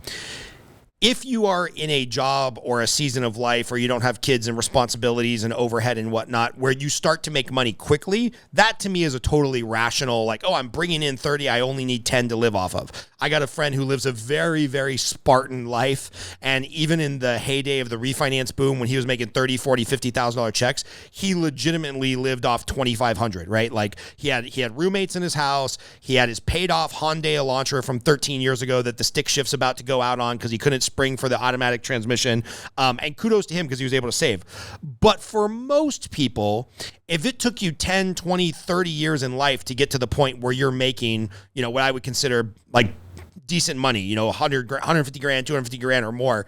If you are in a job or a season of life or you don't have kids and responsibilities and overhead and whatnot, where you start to make money quickly, that to me is a totally rational, like, oh, I'm bringing in 30, I only need 10 to live off of. I got a friend who lives a very, very Spartan life. And even in the heyday of the refinance boom, when he was making $30, $40, $50,000 checks, he legitimately lived off $2,500, right? Like he had roommates in his house. He had his paid off Hyundai Elantra from 13 years ago that the stick shift's about to go out on because he couldn't spring for the automatic transmission. And kudos to him because he was able to save. But for most people, if it took you 10, 20, 30 years in life to get to the point where you're making, what I would consider like decent money, 100, 150 grand, 250 grand or more,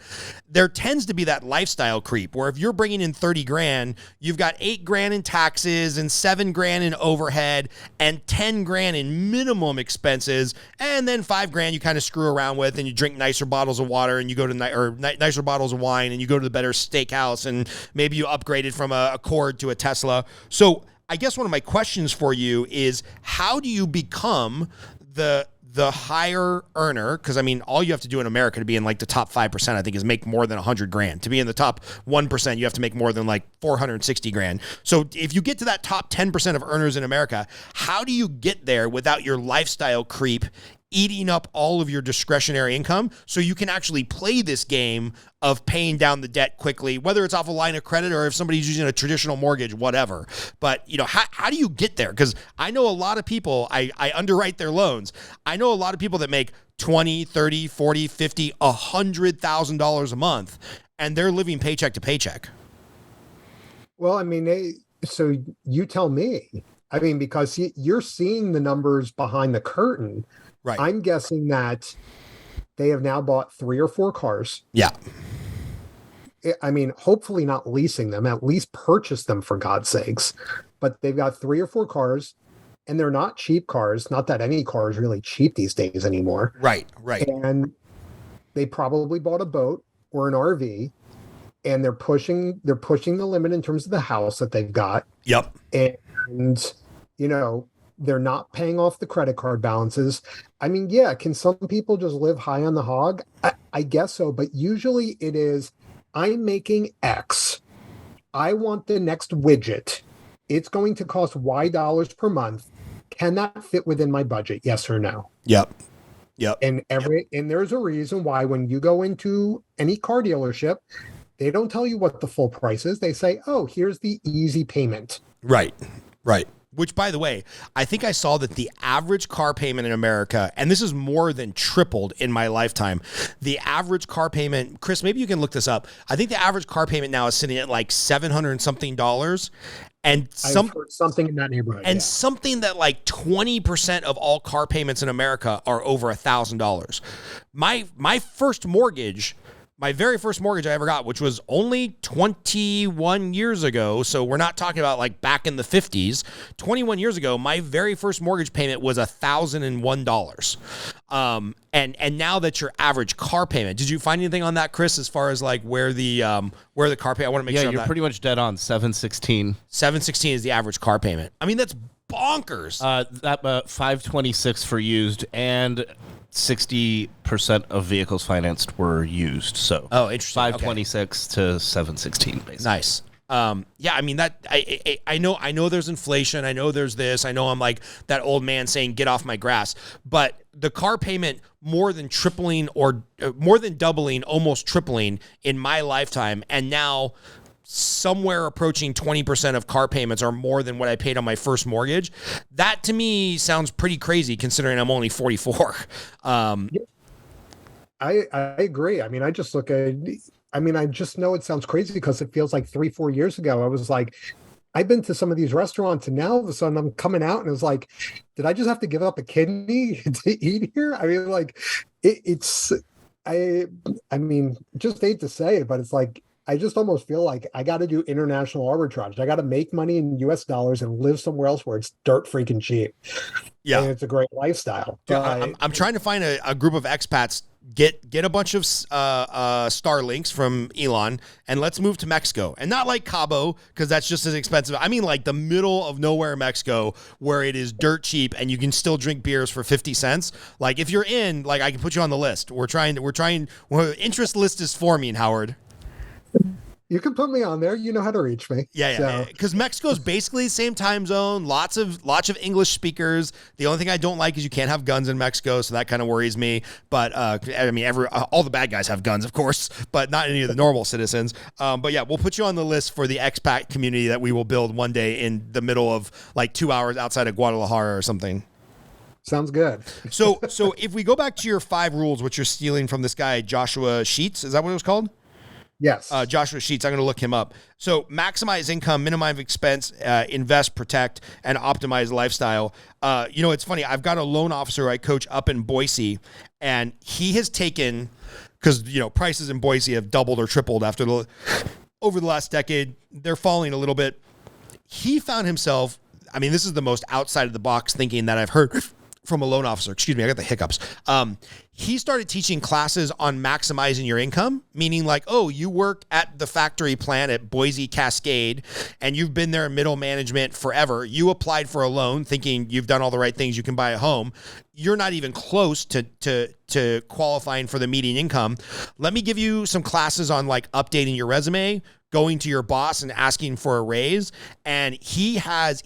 there tends to be that lifestyle creep where if you're bringing in 30 grand, you've got 8 grand in taxes and 7 grand in overhead and 10 grand in minimum expenses. And then 5 grand you kind of screw around with and you drink nicer bottles of water and you go to nicer bottles of wine and you go to the better steakhouse and maybe you upgraded from a Accord to a Tesla. So I guess one of my questions for you is, how do you become the higher earner? Because I mean, all you have to do in America to be in like the top 5%, I think, is make more than 100 grand. To be in the top 1%, you have to make more than like 460 grand. So if you get to that top 10% of earners in America, how do you get there without your lifestyle creep eating up all of your discretionary income so you can actually play this game of paying down the debt quickly, whether it's off a line of credit or if somebody's using a traditional mortgage, whatever. But, how do you get there? Because I know a lot of people, I underwrite their loans. I know a lot of people that make $20, $30, $40, $50, $100,000 a month, and they're living paycheck to paycheck. Well, I mean, so you tell me. I mean, because you're seeing the numbers behind the curtain. Right. I'm guessing that they have now bought 3 or 4 cars. Yeah. I mean, hopefully not leasing them, at least purchase them for God's sakes. But they've got 3 or 4 cars, and they're not cheap cars. Not that any car is really cheap these days anymore. Right. And they probably bought a boat or an RV, and they're pushing the limit in terms of the house that they've got. Yep. And, they're not paying off the credit card balances. I mean, yeah, can some people just live high on the hog? I guess so, but usually it is, I'm making X. I want the next widget. It's going to cost Y dollars per month. Can that fit within my budget? Yes or no? Yep. And and there's a reason why when you go into any car dealership, they don't tell you what the full price is. They say, oh, here's the easy payment. Right. Which, by the way, I think I saw that the average car payment in America, and this is more than tripled in my lifetime, the average car payment, Chris, maybe you can look this up. I think the average car payment now is sitting at like $700 and something. And I've heard something in that neighborhood. And something that like 20% of all car payments in America are over $1,000. My first mortgage, my very first mortgage I ever got, which was only 21 years ago, so we're not talking about like back in the 50s, 21 years ago, my very first mortgage payment was $1,001. And now that's your average car payment. Did you find anything on that, Chris, as far as like where the car payment? I want to make sure. Yeah, you're pretty much dead on. $716. $716 is the average car payment. I mean, that's bonkers. That $526 for used, and 60% of vehicles financed were used. So interesting. $526 to $716, basically. Nice. Yeah, I mean that I know there's inflation. I know there's this. I know I'm like that old man saying get off my grass. But the car payment more than tripling or more than doubling, almost tripling in my lifetime, and now somewhere approaching 20% of car payments are more than what I paid on my first mortgage. That to me sounds pretty crazy considering I'm only 44. I agree. I mean, I just know it sounds crazy because it feels like 3-4 years ago, I was like, I've been to some of these restaurants and now all of a sudden I'm coming out and it's like, did I just have to give up a kidney to eat here? I mean, like I mean, just hate to say it, but it's like, I just almost feel like I got to do international arbitrage. I got to make money in US dollars and live somewhere else where it's dirt freaking cheap. Yeah. And it's a great lifestyle. Dude, But I'm trying to find a group of expats, get a bunch of Starlinks from Elon, and let's move to Mexico. And not like Cabo, because that's just as expensive. I mean like the middle of nowhere Mexico, where it is dirt cheap and you can still drink beers for 50 cents. Like if you're in, like I can put you on the list. Interest list is forming, Howard. you can put me on there. You know how to reach me. Yeah. Because Mexico's basically the same time zone. Lots of English speakers. The only thing I don't like is you can't have guns in Mexico, so that kind of worries me. But I mean, all the bad guys have guns, of course, but not any of the normal citizens. But yeah, we'll put you on the list for the expat community that we will build one day in the middle of like 2 hours outside of Guadalajara or something. Sounds good. So if we go back to your 5 rules, which you're stealing from this guy Joshua Sheets, is that what it was called? Yes. Joshua Sheets. I'm going to look him up. So maximize income, minimize expense, invest, protect, and optimize lifestyle. It's funny. I've got a loan officer I coach up in Boise, and he has taken, because, prices in Boise have doubled or tripled over the last decade. They're falling a little bit. He found himself, I mean, this is the most outside of the box thinking that I've heard from a loan officer. Excuse me, I got the hiccups. He started teaching classes on maximizing your income, meaning like, oh, you work at the factory plant at Boise Cascade and you've been there in middle management forever. You applied for a loan thinking you've done all the right things, you can buy a home. You're not even close to qualifying for the median income. Let me give you some classes on like updating your resume, going to your boss and asking for a raise. And he has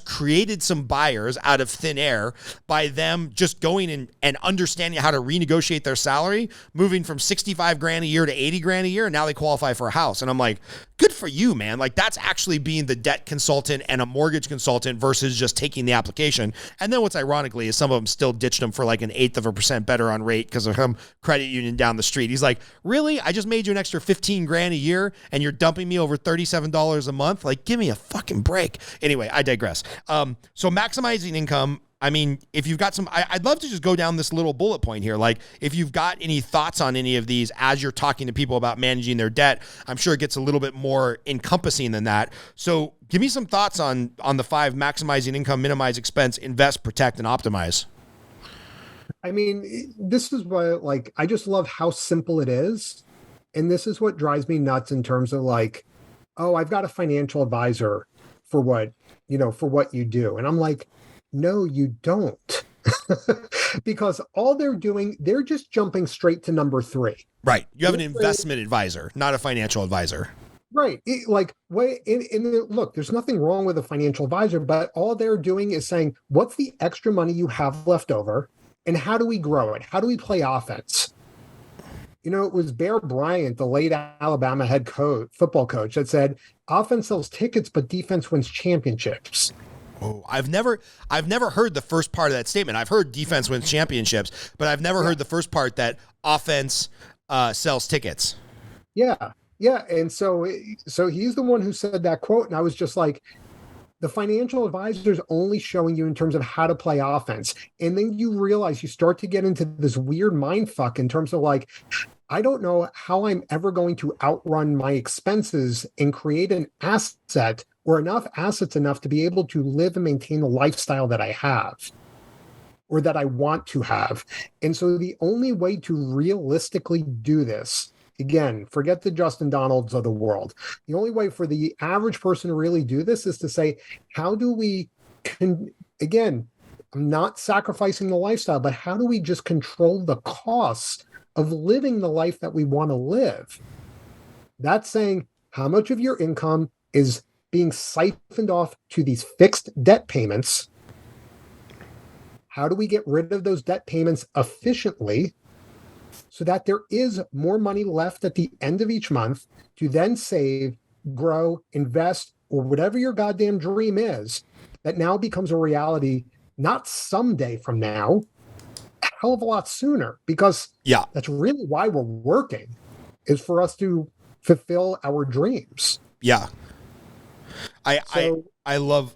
created some buyers out of thin air by them just going and understanding how to renegotiate their salary, moving from 65 grand a year to 80 grand a year. And now they qualify for a house. And I'm like, good for you, man. Like that's actually being the debt consultant and a mortgage consultant versus just taking the application. And then what's ironically is some of them still ditched him for like 0.1% better on rate because of some credit union down the street. He's like, really? I just made you an extra 15 grand a year and you're dumping me over $37 a month? Like, give me a fucking break. Anyway, I digress. So maximizing income. I mean, if you've got I'd love to just go down this little bullet point here. Like if you've got any thoughts on any of these as you're talking to people about managing their debt, I'm sure it gets a little bit more encompassing than that. So give me some thoughts on the 5: maximizing income, minimize expense, invest, protect, and optimize. I mean, this is what, like, I just love how simple it is. And this is what drives me nuts in terms of like, oh, I've got a financial advisor for what you do. And I'm like, no, you don't. Because all they're doing, they're just jumping straight to number 3. Right. You have an investment advisor, not a financial advisor. Right. Look, there's nothing wrong with a financial advisor, but all they're doing is saying, what's the extra money you have left over? And how do we grow it? How do we play offense? It was Bear Bryant, the late Alabama football coach, that said, offense sells tickets, but defense wins championships. Oh, I've never heard the first part of that statement. I've heard defense wins championships, but I've never heard the first part that offense sells tickets. Yeah. And so he's the one who said that quote. And I was just like, the financial advisor is only showing you in terms of how to play offense. And then you realize you start to get into this weird mind fuck in terms of like, I don't know how I'm ever going to outrun my expenses and create an asset or enough assets enough to be able to live and maintain the lifestyle that I have or that I want to have. And so the only way to realistically do this, again, forget the Justin Donalds of the world. The only way for the average person to really do this is to say, how do we, again, I'm not sacrificing the lifestyle, but how do we just control the costs of living the life that we want to live? That's saying how much of your income is being siphoned off to these fixed debt payments. How do we get rid of those debt payments efficiently so that there is more money left at the end of each month to then save, grow, invest, or whatever your goddamn dream is that now becomes a reality, not someday from now, a hell of a lot sooner, because that's really why we're working, is for us to fulfill our dreams. Yeah. I love,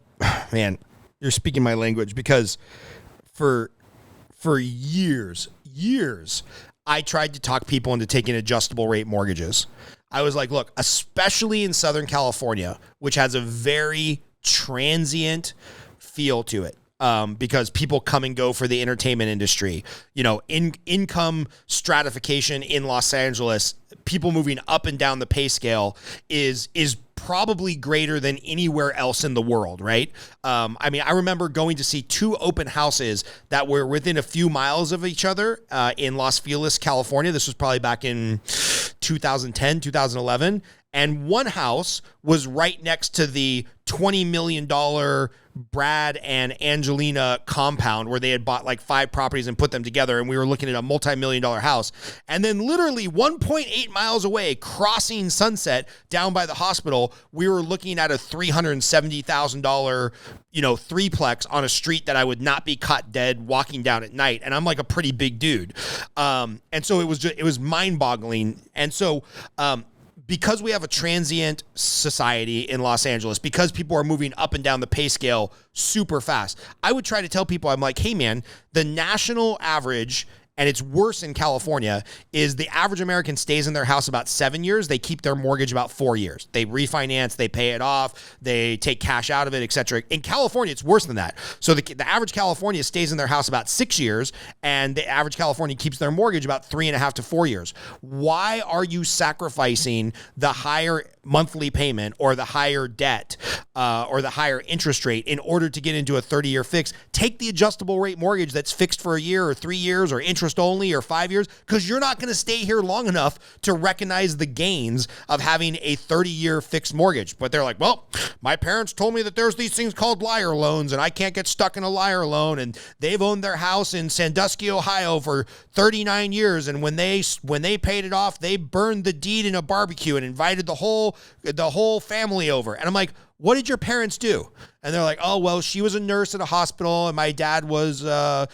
man, you're speaking my language, because for years, I tried to talk people into taking adjustable rate mortgages. I was like, look, especially in Southern California, which has a very transient feel to it. Because people come and go for the entertainment industry, income stratification in Los Angeles, people moving up and down the pay scale is probably greater than anywhere else in the world, right? I remember going to see 2 open houses that were within a few miles of each other in Los Feliz, California. This was probably back in 2010, 2011. And one house was right next to the $20 million Brad and Angelina compound where they had bought like 5 properties and put them together. And we were looking at a multi-million-dollar house. And then literally 1.8 miles away, crossing Sunset down by the hospital, we were looking at a $370,000, threeplex on a street that I would not be caught dead walking down at night. And I'm like a pretty big dude. And so it was mind boggling. And so, because we have a transient society in Los Angeles, because people are moving up and down the pay scale super fast, I would try to tell people, I'm like, hey man, the national average, and it's worse in California, is the average American stays in their house about 7 years. They keep their mortgage about 4 years. They refinance, they pay it off, they take cash out of it, etc. In California, it's worse than that. So the average California stays in their house about 6 years, and the average California keeps their mortgage about 3.5 to 4 years. Why are you sacrificing the higher monthly payment or the higher debt or the higher interest rate in order to get into a 30-year fix? Take the adjustable rate mortgage that's fixed for a year or 3 years or interest only or 5 years, because you're not going to stay here long enough to recognize the gains of having a 30-year fixed mortgage. But they're like, well, my parents told me that there's these things called liar loans and I can't get stuck in a liar loan, and they've owned their house in Sandusky, Ohio for 39 years, and when they paid it off, they burned the deed in a barbecue and invited the whole family over. And I'm like, what did your parents do? And they're like, oh, well, she was a nurse at a hospital and my dad was, a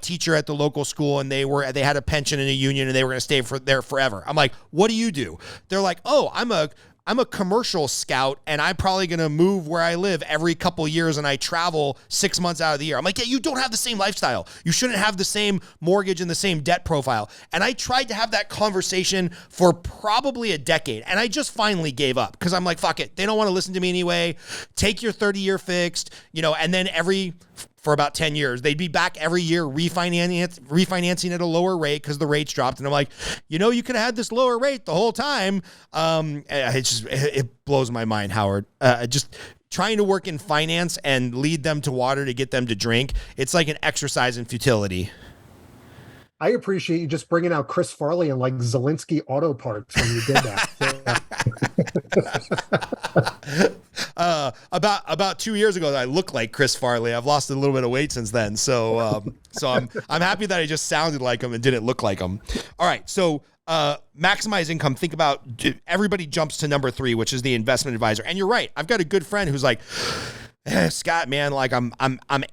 teacher at the local school, and they had a pension and a union and they were going to stay there forever. I'm like, what do you do? They're like, oh, I'm a commercial scout and I'm probably going to move where I live every couple years and I travel 6 months out of the year. I'm like, yeah, you don't have the same lifestyle. You shouldn't have the same mortgage and the same debt profile. And I tried to have that conversation for probably a decade, and I just finally gave up because I'm like, fuck it. They don't want to listen to me anyway. Take your 30-year fixed, and then for about 10 years, they'd be back every year refinancing at a lower rate because the rates dropped. And I'm like, you could have had this lower rate the whole time. It blows my mind, Howard. Just trying to work in finance and lead them to water to get them to drink. It's like an exercise in futility. I appreciate you just bringing out Chris Farley and like Zelensky Auto Parts when you did that. About 2 years ago, I looked like Chris Farley. I've lost a little bit of weight since then, so I'm happy that I just sounded like him and didn't look like him. All right, so maximize income. Think about, everybody jumps to number 3, which is the investment advisor. And you're right. I've got a good friend who's like, Scott, man, like I'm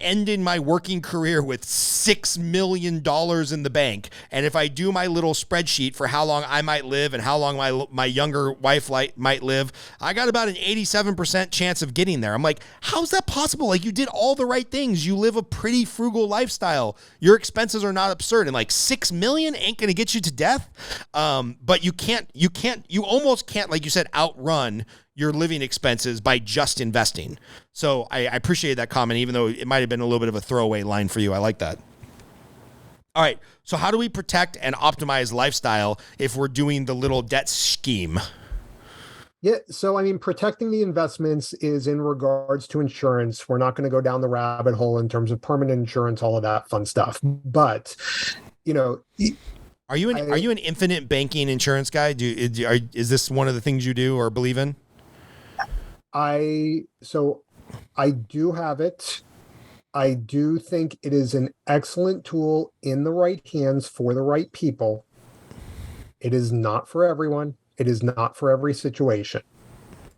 ending my working career with $6 million in the bank. And if I do my little spreadsheet for how long I might live and how long my younger wife might live, I got about an 87% chance of getting there. I'm like, how's that possible? Like, you did all the right things. You live a pretty frugal lifestyle. Your expenses are not absurd. And like 6 million ain't going to get you to death. But you almost can't, like you said, outrun your living expenses by just investing. So I appreciate that comment, even though it might have been a little bit of a throwaway line for you. I like that. All right. So how do we protect and optimize lifestyle if we're doing the little debt scheme? Yeah. So, protecting the investments is in regards to insurance. We're not going to go down the rabbit hole in terms of permanent insurance, all of that fun stuff. But, are you an infinite banking insurance guy? Is this one of the things you do or believe in? I do have it. I do think it is an excellent tool in the right hands for the right people. It is not for everyone. It is not for every situation.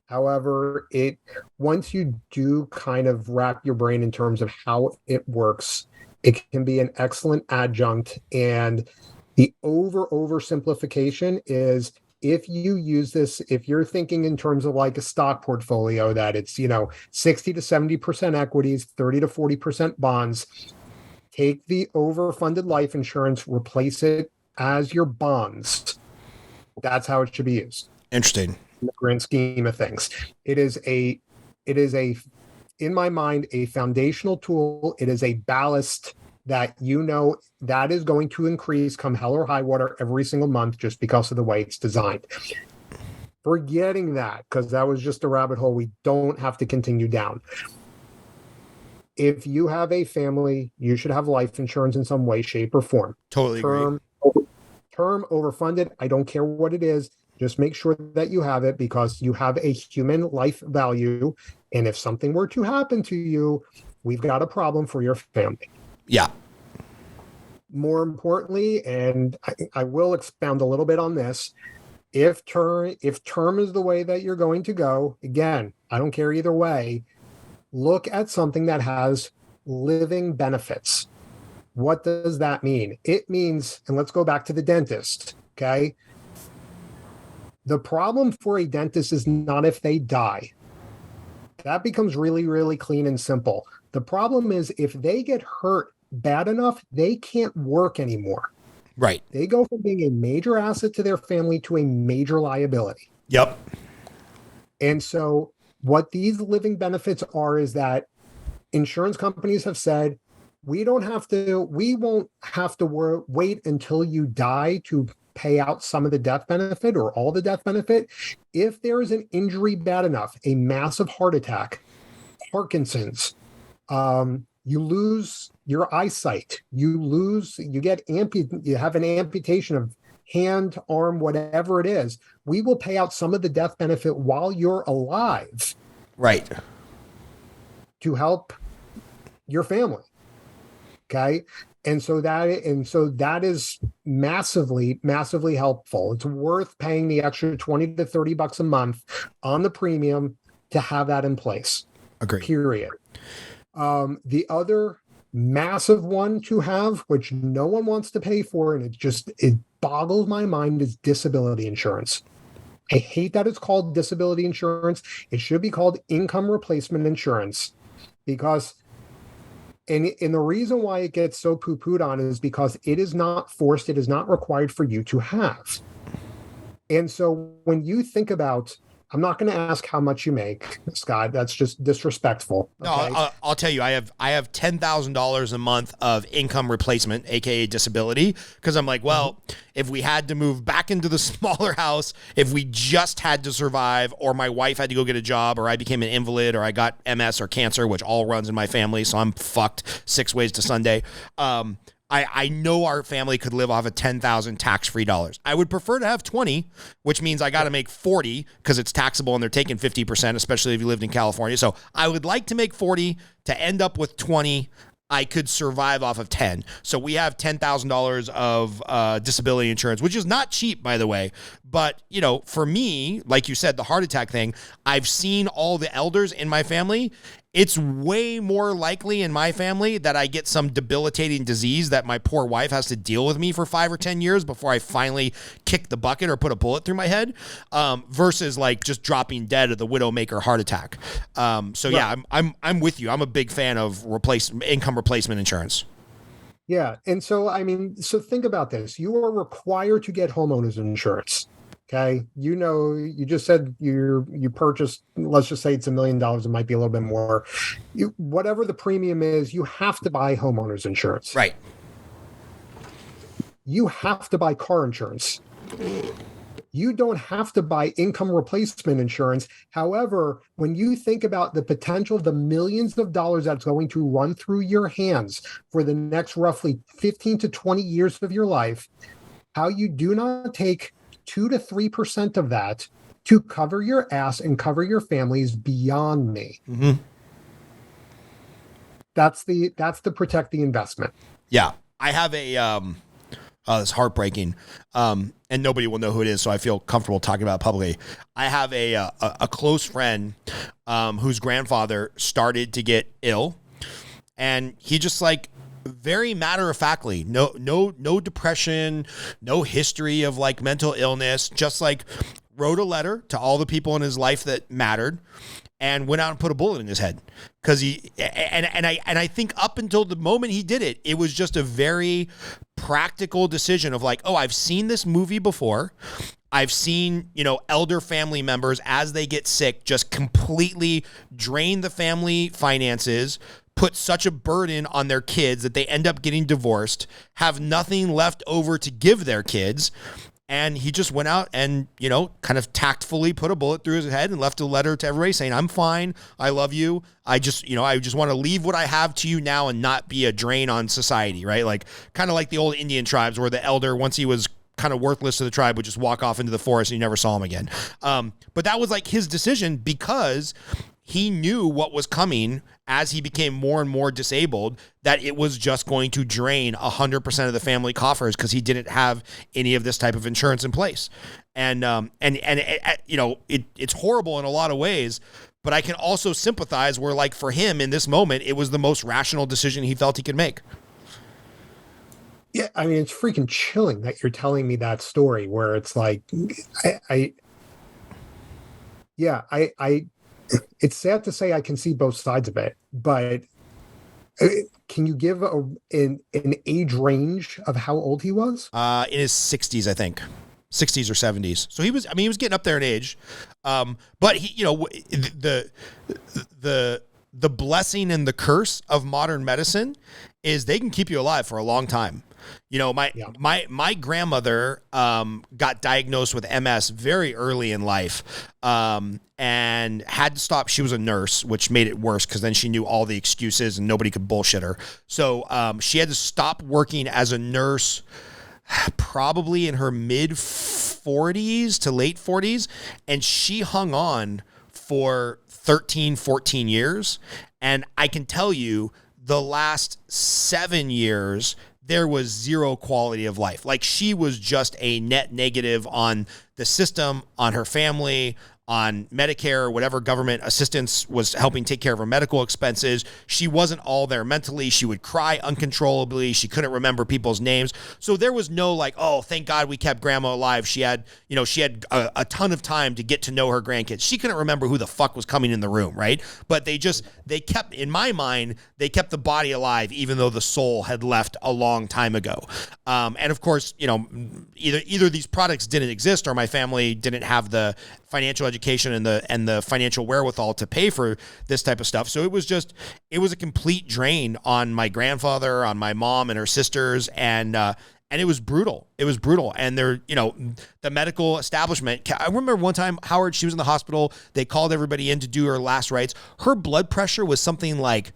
However, once you do kind of wrap your brain in terms of how it works, it can be an excellent adjunct. And the oversimplification is, if you use this, if you're thinking in terms of like a stock portfolio, that it's, 60 to 70% equities, 30 to 40% bonds, take the overfunded life insurance, replace it as your bonds. That's how it should be used. Interesting. In the grand scheme of things. It is a, in my mind, a foundational tool. It is a ballast that that is going to increase come hell or high water every single month just because of the way it's designed. Forgetting that, because that was just a rabbit hole we don't have to continue down. If you have a family, you should have life insurance in some way, shape, or form. Totally agree. Term overfunded, I don't care what it is. Just make sure that you have it because you have a human life value. And if something were to happen to you, we've got a problem for your family. Yeah. More importantly, and I will expound a little bit on this, if term is the way that you're going to go, again, I don't care either way, look at something that has living benefits. What does that mean? It means, and let's go back to the dentist, okay? The problem for a dentist is not if they die. That becomes really, really clean and simple. The problem is if they get hurt bad enough, they can't work anymore. Right. They go from being a major asset to their family to a major liability. Yep. And so what these living benefits are is that insurance companies have said, we won't have to wait until you die to pay out some of the death benefit or all the death benefit. If there is an injury bad enough, a massive heart attack, Parkinson's, you lose your eyesight, you have an amputation of hand, arm, whatever it is, we will pay out some of the death benefit while you're alive. Right. To help your family. Okay. And so that is massively, massively helpful. It's worth paying the extra $20 to $30 a month on the premium to have that in place. Agreed. Period. The other massive one to have, which no one wants to pay for, and it boggles my mind, is disability insurance. I hate that it's called disability insurance. It should be called income replacement insurance, because and the reason why it gets so poo-pooed on is because it is not forced, it is not required for you to have. And so when you think about, I'm not going to ask how much you make, Scott. That's just disrespectful. Okay? No, I'll tell you, I have $10,000 a month of income replacement, aka disability, because I'm like, well, if we had to move back into the smaller house, if we just had to survive, or my wife had to go get a job, or I became an invalid, or I got MS or cancer, which all runs in my family, so I'm fucked 6 ways to Sunday. I know our family could live off of $10,000 tax-free dollars. I would prefer to have 20, which means I got to make 40 because it's taxable and they're taking 50%, especially if you lived in California. So I would like to make 40 to end up with 20. I could survive off of 10. So we have $10,000 of disability insurance, which is not cheap, by the way. But, you know, for me, like you said, the heart attack thing, I've seen all the elders in my family. It's way more likely in my family that I get some debilitating disease that my poor wife has to deal with me for 5 or 10 years before I finally kick the bucket or put a bullet through my head, versus like just dropping dead of the widowmaker heart attack. So yeah, I'm with you. I'm a big fan of income replacement insurance. Yeah. And so, I mean, so think about this. You are required to get homeowners insurance. Okay. You know, you just said you purchased, let's just say it's $1 million. It might be a little bit more. Whatever the premium is, you have to buy homeowners insurance. Right. You have to buy car insurance. You don't have to buy income replacement insurance. However, when you think about the potential of the millions of dollars that's going to run through your hands for the next roughly 15 to 20 years of your life, how you do not take 2 to 3% of that to cover your ass and cover your family is beyond me. Mm-hmm. That's the protect the investment. Yeah. I have a, it's heartbreaking. And nobody will know who it is, so I feel comfortable talking about it publicly. I have a close friend whose grandfather started to get ill, and he just like very matter-of-factly, no depression, no history of like mental illness, just like wrote a letter to all the people in his life that mattered and went out and put a bullet in his head. Because I think up until the moment he did it, it was just a very practical decision of like, oh, I've seen this movie before. I've seen, elder family members as they get sick just completely drain the family finances, put such a burden on their kids that they end up getting divorced, have nothing left over to give their kids. And he just went out and, kind of tactfully put a bullet through his head and left a letter to everybody saying, I'm fine. I love you. I just want to leave what I have to you now and not be a drain on society, right? Like kind of like the old Indian tribes where the elder, once he was kind of worthless to the tribe, would just walk off into the forest and you never saw him again. But that was like his decision because he knew what was coming as he became more and more disabled, that it was just going to drain 100% of the family coffers because he didn't have any of this type of insurance in place. And it's horrible in a lot of ways, but I can also sympathize where, like, for him in this moment, it was the most rational decision he felt he could make. Yeah, I mean, it's freaking chilling that you're telling me that story where it's like, it's sad to say I can see both sides of it, but can you give an age range of how old he was? In his 60s, I think. 60s or 70s. So he was getting up there in age. But he, the blessing and the curse of modern medicine is they can keep you alive for a long time. My grandmother got diagnosed with MS very early in life and had to stop. She was a nurse, which made it worse because then she knew all the excuses and nobody could bullshit her. So she had to stop working as a nurse probably in her mid 40s to late 40s. And she hung on for 13, 14 years. And I can tell you the last 7 years, there was zero quality of life. Like, she was just a net negative on the system, on her family, on Medicare, whatever government assistance was helping take care of her medical expenses. She wasn't all there mentally. She would cry uncontrollably. She couldn't remember people's names. So there was no like, oh, thank God we kept grandma alive. She had a ton of time to get to know her grandkids. She couldn't remember who the fuck was coming in the room, right? But they kept, in my mind, they kept the body alive, even though the soul had left a long time ago. And of course, either these products didn't exist or my family didn't have the financial education and the financial wherewithal to pay for this type of stuff. So it was a complete drain on my grandfather, on my mom and her sisters. And it was brutal. It was brutal. And the medical establishment, I remember one time, Howard, she was in the hospital. They called everybody in to do her last rites. Her blood pressure was something like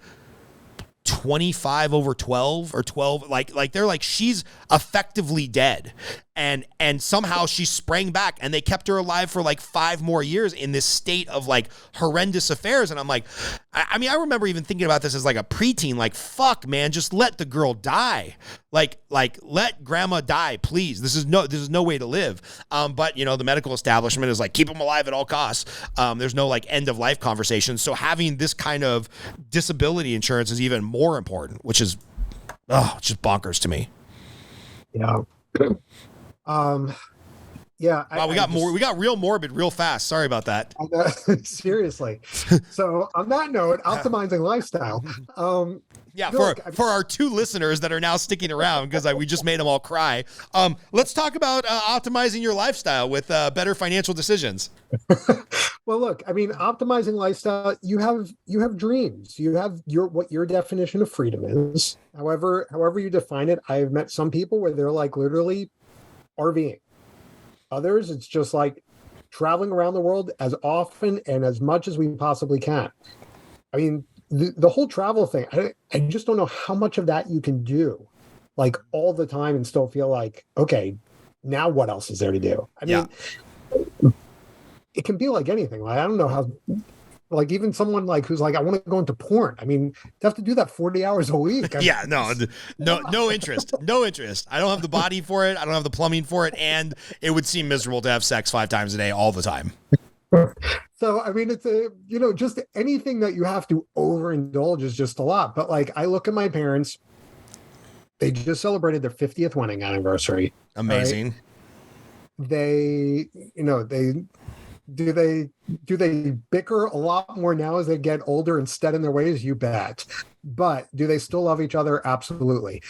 25 over 12 or 12. Like they're like, she's effectively dead. And somehow she sprang back and they kept her alive for like 5 more years in this state of like horrendous affairs. And I'm like, I mean, I remember even thinking about this as like a preteen, like, fuck, man, just let the girl die. Like let grandma die, please. This is no way to live. But the medical establishment is like, keep them alive at all costs. There's no like end of life conversation. So having this kind of disability insurance is even more important, which is, just bonkers to me. Yeah. Wow, we got real morbid real fast. Sorry about that. Seriously. So on that note, optimizing lifestyle. For our 2 listeners that are now sticking around because we just made them all cry. Let's talk about optimizing your lifestyle with better financial decisions. Well, look, I mean, optimizing lifestyle, you have dreams. You have what your definition of freedom is. However you define it, I've met some people where they're like literally RVing. Others, it's just like traveling around the world as often and as much as we possibly can. I mean, the whole travel thing, I just don't know how much of that you can do like all the time and still feel like, okay, now what else is there to do? I mean, it can be like anything. Like, I don't know how, like even someone like who's like, I want to go into porn. I mean, you have to do that 40 hours a week. No interest. No interest. I don't have the body for it. I don't have the plumbing for it. And it would seem miserable to have sex 5 times a day all the time. So, I mean, it's just anything that you have to overindulge is just a lot. But like, I look at my parents, they just celebrated their 50th wedding anniversary. Amazing. Right? Do they bicker a lot more now as they get older and set in their ways? You bet. But do they still love each other? Absolutely.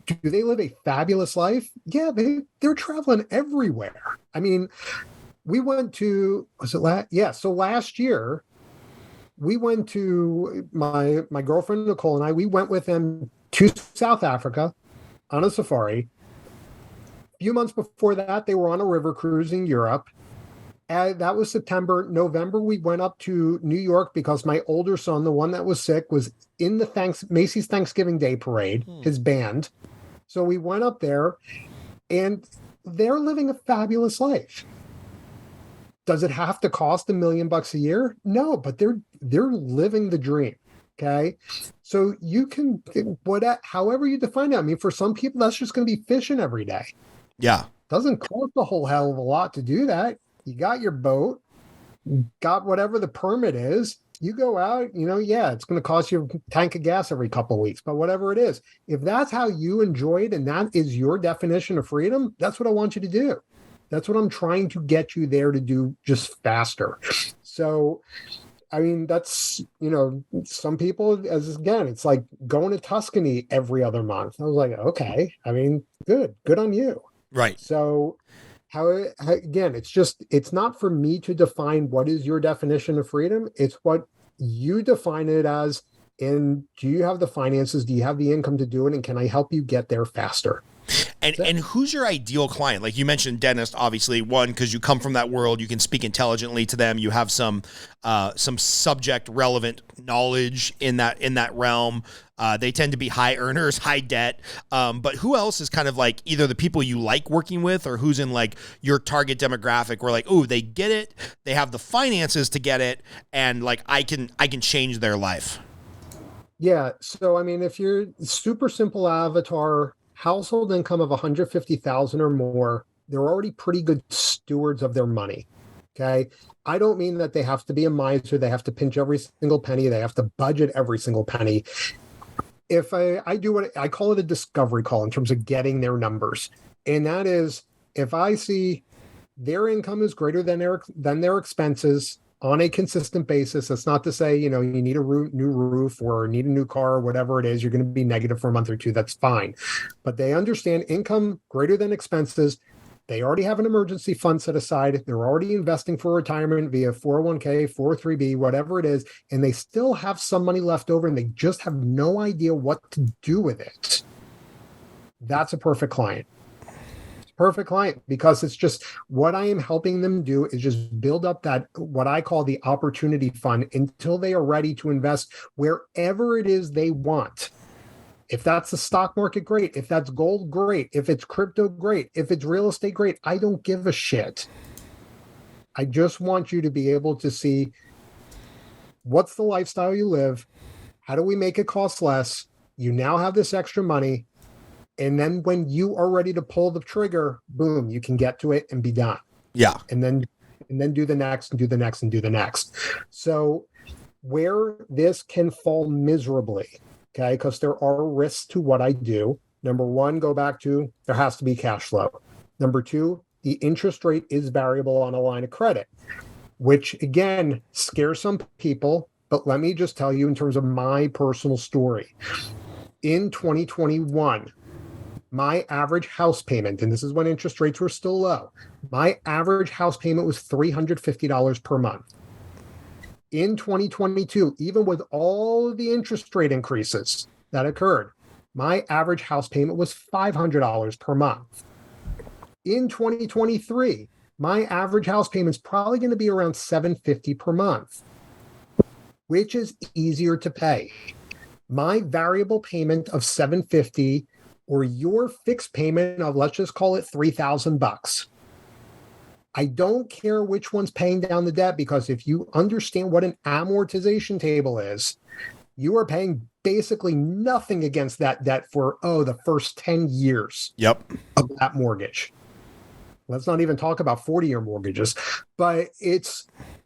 Do they live a fabulous life? Yeah, they're traveling everywhere. I mean, we went to, was it last? Yeah, so last year we went to my girlfriend Nicole and I. We went with them to South Africa on a safari. A few months before that, they were on a river cruise in Europe. And that was September. November, we went up to New York because my older son, the one that was sick, was in the Macy's Thanksgiving Day Parade, his band. So we went up there, and they're living a fabulous life. Does it have to cost $1 million a year? No, but they're living the dream. Okay, so you can however you define it. I mean, for some people, that's just going to be fishing every day. Yeah, doesn't cost a whole hell of a lot to do that. You got your boat, got whatever the permit is. You go out, it's going to cost you a tank of gas every couple of weeks, but whatever it is, if that's how you enjoy it and that is your definition of freedom, that's what I want you to do. That's what I'm trying to get you there to do, just faster. So, I mean, that's, some people, it's like going to Tuscany every other month. I was like, okay, I mean, good on you. Right. So, again, it's not for me to define what is your definition of freedom. It's what you define it as. And do you have the finances? Do you have the income to do it? And can I help you get there faster? And who's your ideal client? Like you mentioned dentist, obviously, one, because you come from that world, you can speak intelligently to them. You have some subject relevant knowledge in that realm. They tend to be high earners, high debt. But who else is kind of like either the people you like working with or who's in like your target demographic where like, oh, they get it. They have the finances to get it. And like, I can change their life. Yeah. So, I mean, if you're super simple avatar, household income of 150,000 or more, they're already pretty good stewards of their money. Okay. I don't mean that they have to be a miser. They have to pinch every single penny. They have to budget every single penny. If I do what I call it a discovery call in terms of getting their numbers. And that is if I see their income is greater than their expenses on a consistent basis. That's not to say, you need a new roof or need a new car or whatever it is. You're going to be negative for a month or two. That's fine. But they understand income greater than expenses. They already have an emergency fund set aside. They're already investing for retirement via 401k, 403b, whatever it is. And they still have some money left over and they just have no idea what to do with it. That's a perfect client. Perfect client, because it's just what I am helping them do is just build up that what I call the opportunity fund until they are ready to invest wherever it is they want. If that's the stock market, great. If that's gold, great. If it's crypto, great. If it's real estate, great. I don't give a shit. I just want you to be able to see what's the lifestyle you live. How do we make it cost less? You now have this extra money. And then when you are ready to pull the trigger, boom, you can get to it and be done. Yeah. And then do the next and do the next and do the next. So where this can fall miserably, okay, because there are risks to what I do. Number one, go back to there has to be cash flow. Number two, the interest rate is variable on a line of credit, which again scares some people. But let me just tell you in terms of my personal story. In 2021, my average house payment, and this is when interest rates were still low, my average house payment was $350 per month. In 2022, even with all of the interest rate increases that occurred, my average house payment was $500 per month. In 2023, my average house payment is probably going to be around $750 per month, which is easier to pay. My variable payment of $750 or your fixed payment of, let's just call it $3,000. I don't care which one's paying down the debt, because if you understand what an amortization table is, you are paying basically nothing against that debt for, the first 10 years of that mortgage. Let's not even talk about 40-year mortgages, but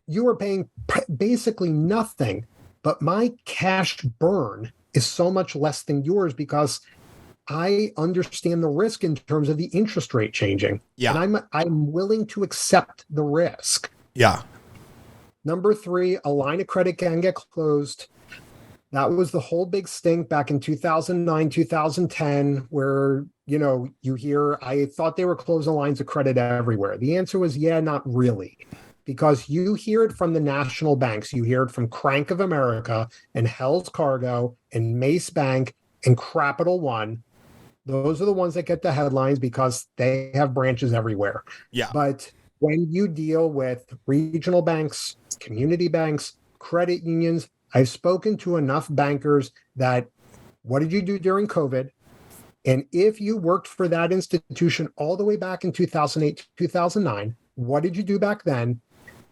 you are paying basically nothing, but my cash burn is so much less than yours because I understand the risk in terms of the interest rate changing. Yeah. And I'm willing to accept the risk. Yeah. Number three, a line of credit can get closed. That was the whole big stink back in 2009, 2010, where, you hear, I thought they were closing lines of credit everywhere. The answer was, yeah, not really. Because you hear it from the national banks. You hear it from Crank of America and Hell's Cargo and Mace Bank and Capital One. Those are the ones that get the headlines because they have branches everywhere. Yeah. But when you deal with regional banks, community banks, credit unions, I've spoken to enough bankers that, what did you do during COVID? And if you worked for that institution all the way back in 2008, 2009, what did you do back then?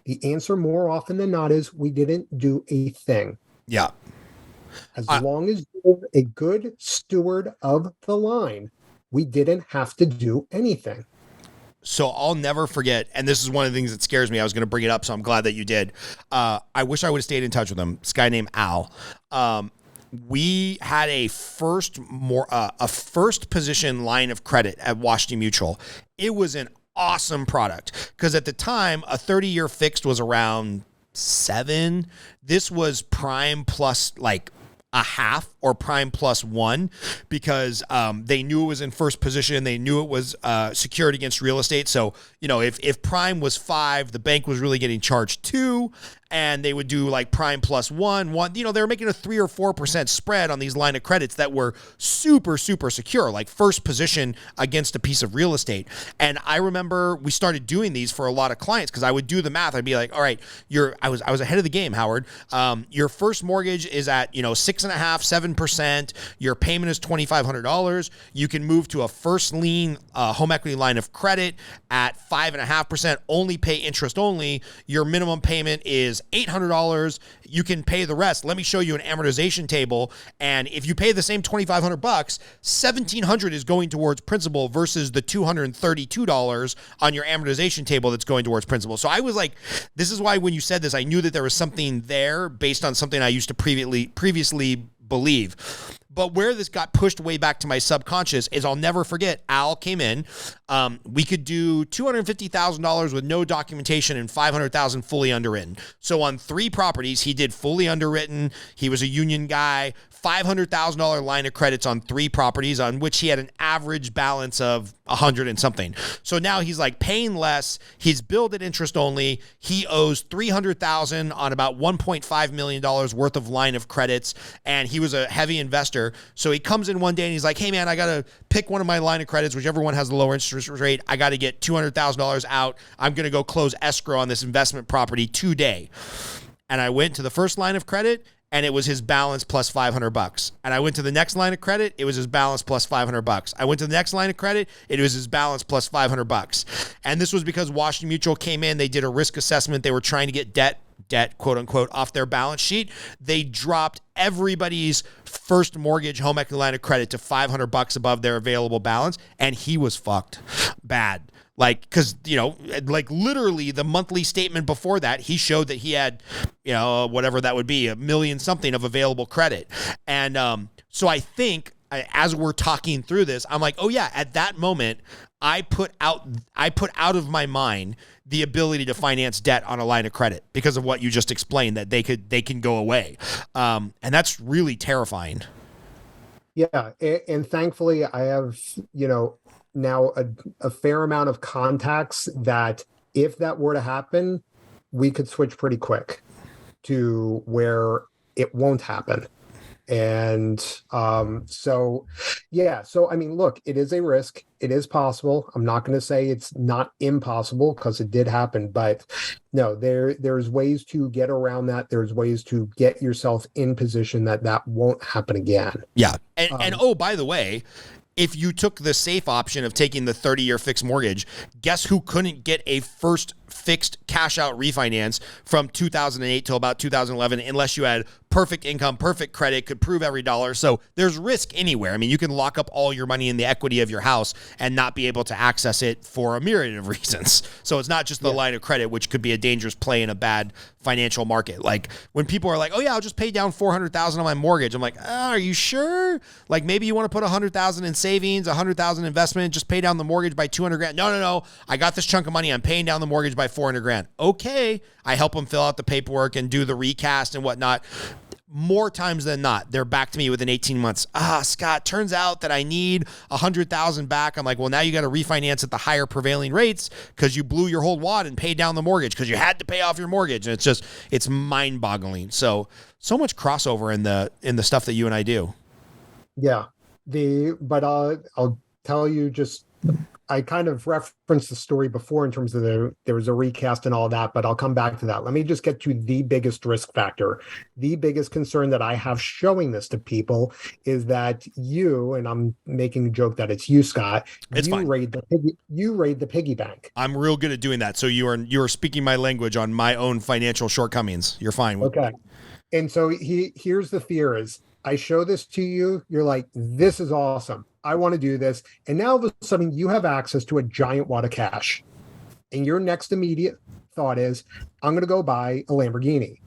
The answer more often than not is we didn't do a thing. Yeah. As long as you're a good steward of the line, we didn't have to do anything. So I'll never forget, and this is one of the things that scares me. I was going to bring it up, so I'm glad that you did. I wish I would have stayed in touch with him. This guy named Al. We had a first position line of credit at Washington Mutual. It was an awesome product because at the time, a 30-year fixed was around 7. This was prime plus like a half or prime plus 1 because they knew it was in first position. They knew it was secured against real estate. So, if prime was 5, the bank was really getting charged 2, and they would do like prime plus 1. They were making a 3 or 4% spread on these line of credits that were super, super secure, like first position against a piece of real estate. And I remember we started doing these for a lot of clients because I would do the math. I'd be like, all right, I was ahead of the game, Howard. Your first mortgage is at, 6.5%, 7%. Your payment is $2,500. You can move to a first lien home equity line of credit at 5.5%, only pay interest only. Your minimum payment is $800. You can pay the rest. Let me show you an amortization table. And if you pay the same $2,500, $1,700 is going towards principal versus the $232 on your amortization table that's going towards principal. So I was like, this is why when you said this, I knew that there was something there based on something I used to previously believe. But where this got pushed way back to my subconscious is I'll never forget, Al came in. We could do $250,000 with no documentation and $500,000 fully underwritten. So on 3 properties, he did fully underwritten. He was a union guy, $500,000 line of credits on 3 properties on which he had an average balance of 100 and something. So now he's like paying less. He's billed at interest only. He owes $300,000 on about $1.5 million worth of line of credits. And he was a heavy investor. So he comes in one day and he's like, hey man, I got to pick one of my line of credits, whichever one has the lower interest rate. I got to get $200,000 out. I'm going to go close escrow on this investment property today. And I went to the first line of credit and it was his balance plus $500. And I went to the next line of credit, it was his balance plus $500. I went to the next line of credit, it was his balance plus $500. And this was because Washington Mutual came in, they did a risk assessment, they were trying to get debt, quote unquote, off their balance sheet. They dropped everybody's first mortgage home equity line of credit to $500 above their available balance, and he was fucked bad. Like, because, literally the monthly statement before that, he showed that he had, whatever that would be, $1 million something of available credit. And so I think as we're talking through this, I'm like, oh yeah, at that moment, I put out of my mind the ability to finance debt on a line of credit because of what you just explained, that they can go away. And that's really terrifying. Yeah. And thankfully I have, now a fair amount of contacts that if that were to happen, we could switch pretty quick to where it won't happen. And so I mean, look, it is a risk. It is possible. I'm not going to say it's not impossible because it did happen, but no, there's ways to get around that. There's ways to get yourself in position that won't happen again. Yeah. And oh, by the way, if you took the safe option of taking the 30-year fixed mortgage, guess who couldn't get a first fixed cash out refinance from 2008 till about 2011 unless you had perfect income, perfect credit, could prove every dollar. So there's risk anywhere. I mean, you can lock up all your money in the equity of your house and not be able to access it for a myriad of reasons. So it's not just the line of credit, which could be a dangerous play in a bad financial market. Like when people are like, oh yeah, I'll just pay down $400,000 on my mortgage. I'm like, are you sure? Like maybe you want to put $100,000 in savings, $100,000 investment, just pay down the mortgage by $200,000. No. I got this chunk of money. I'm paying down the mortgage by $400,000. Okay. I help them fill out the paperwork and do the recast and whatnot. more times than not, they're back to me within 18 months. Scott, turns out that I need 100,000 back. I'm like, well, now you got to refinance at the higher prevailing rates because you blew your whole wad and paid down the mortgage because you had to pay off your mortgage. And it's mind boggling. So much crossover in the stuff that you and I do. Yeah. But I'll tell you just, I kind of referenced the story before in terms of there was a recast and all that, but I'll come back to that. Let me just get to the biggest risk factor. The biggest concern that I have showing this to people is that you, and I'm making a joke that it's you, Scott, it's fine. You raid the piggy bank. I'm real good at doing that. So you are speaking my language on my own financial shortcomings. You're fine. Okay. And so here's the fear is, I show this to you, you're like, this is awesome. I want to do this. And now all of a sudden you have access to a giant wad of cash. And your next immediate thought is, I'm going to go buy a Lamborghini.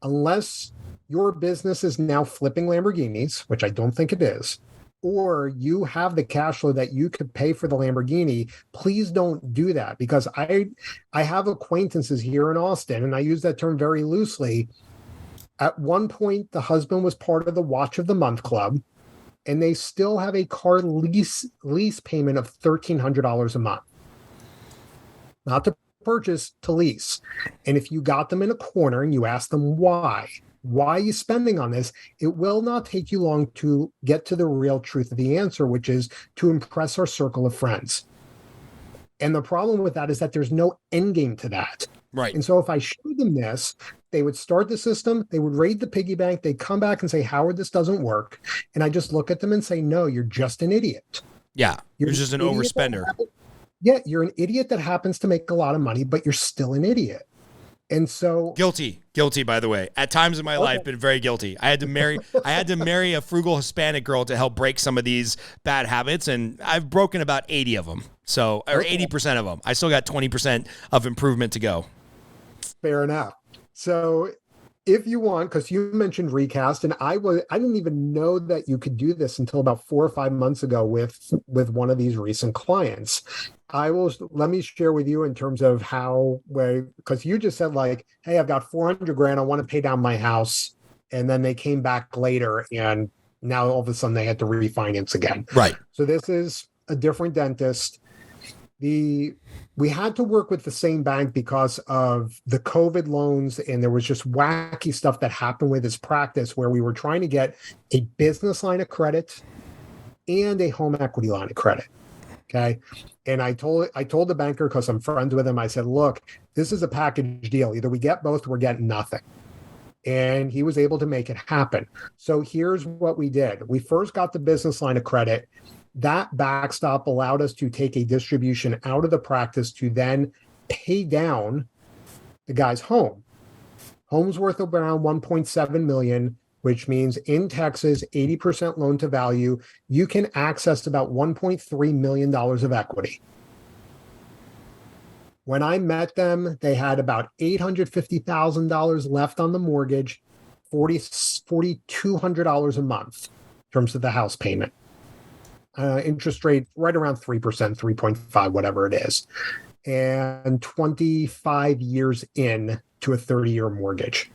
Unless your business is now flipping Lamborghinis, which I don't think it is, or you have the cash flow that you could pay for the Lamborghini, please don't do that. Because I have acquaintances here in Austin, and I use that term very loosely. At one point, the husband was part of the Watch of the Month Club, and they still have a car lease payment of $1,300 a month. Not to purchase, to lease. And if you got them in a corner and you ask them why are you spending on this, it will not take you long to get to the real truth of the answer, which is to impress our circle of friends. And the problem with that is that there's no end game to that. Right. And so if I showed them this, they would start the system, they would raid the piggy bank, they'd come back and say, Howard, this doesn't work. And I just look at them and say, no, you're just an idiot. Yeah, you're just an overspender. You're an idiot that happens to make a lot of money, but you're still an idiot. And so guilty, by the way. At times in my life, been very guilty. I had to marry a frugal Hispanic girl to help break some of these bad habits, and I've broken about 80 of them. So, or 80% of them. I still got 20% of improvement to go. Fair enough. So if you want, because you mentioned recast, and I didn't even know that you could do this until about 4 or 5 months ago with one of these recent clients. Let me share with you in terms of because you just said like, hey, I've got $400,000. I want to pay down my house. And then they came back later and now all of a sudden they had to refinance again. Right. So this is a different dentist. We had to work with the same bank because of the COVID loans, and there was just wacky stuff that happened with his practice where we were trying to get a business line of credit and a home equity line of credit. Okay. And I told the banker, because I'm friends with him, I said, look, this is a package deal. Either we get both or we're getting nothing. And he was able to make it happen. So here's what we did. We first got the business line of credit. That backstop allowed us to take a distribution out of the practice to then pay down the guy's home. Home's worth around $1.7 million, which means in Texas, 80% loan to value, you can access about $1.3 million of equity. When I met them, they had about $850,000 left on the mortgage, $4,200 a month in terms of the house payment. Interest rate right around 3%, 3.5, whatever it is, and 25 years in to a 30-year mortgage.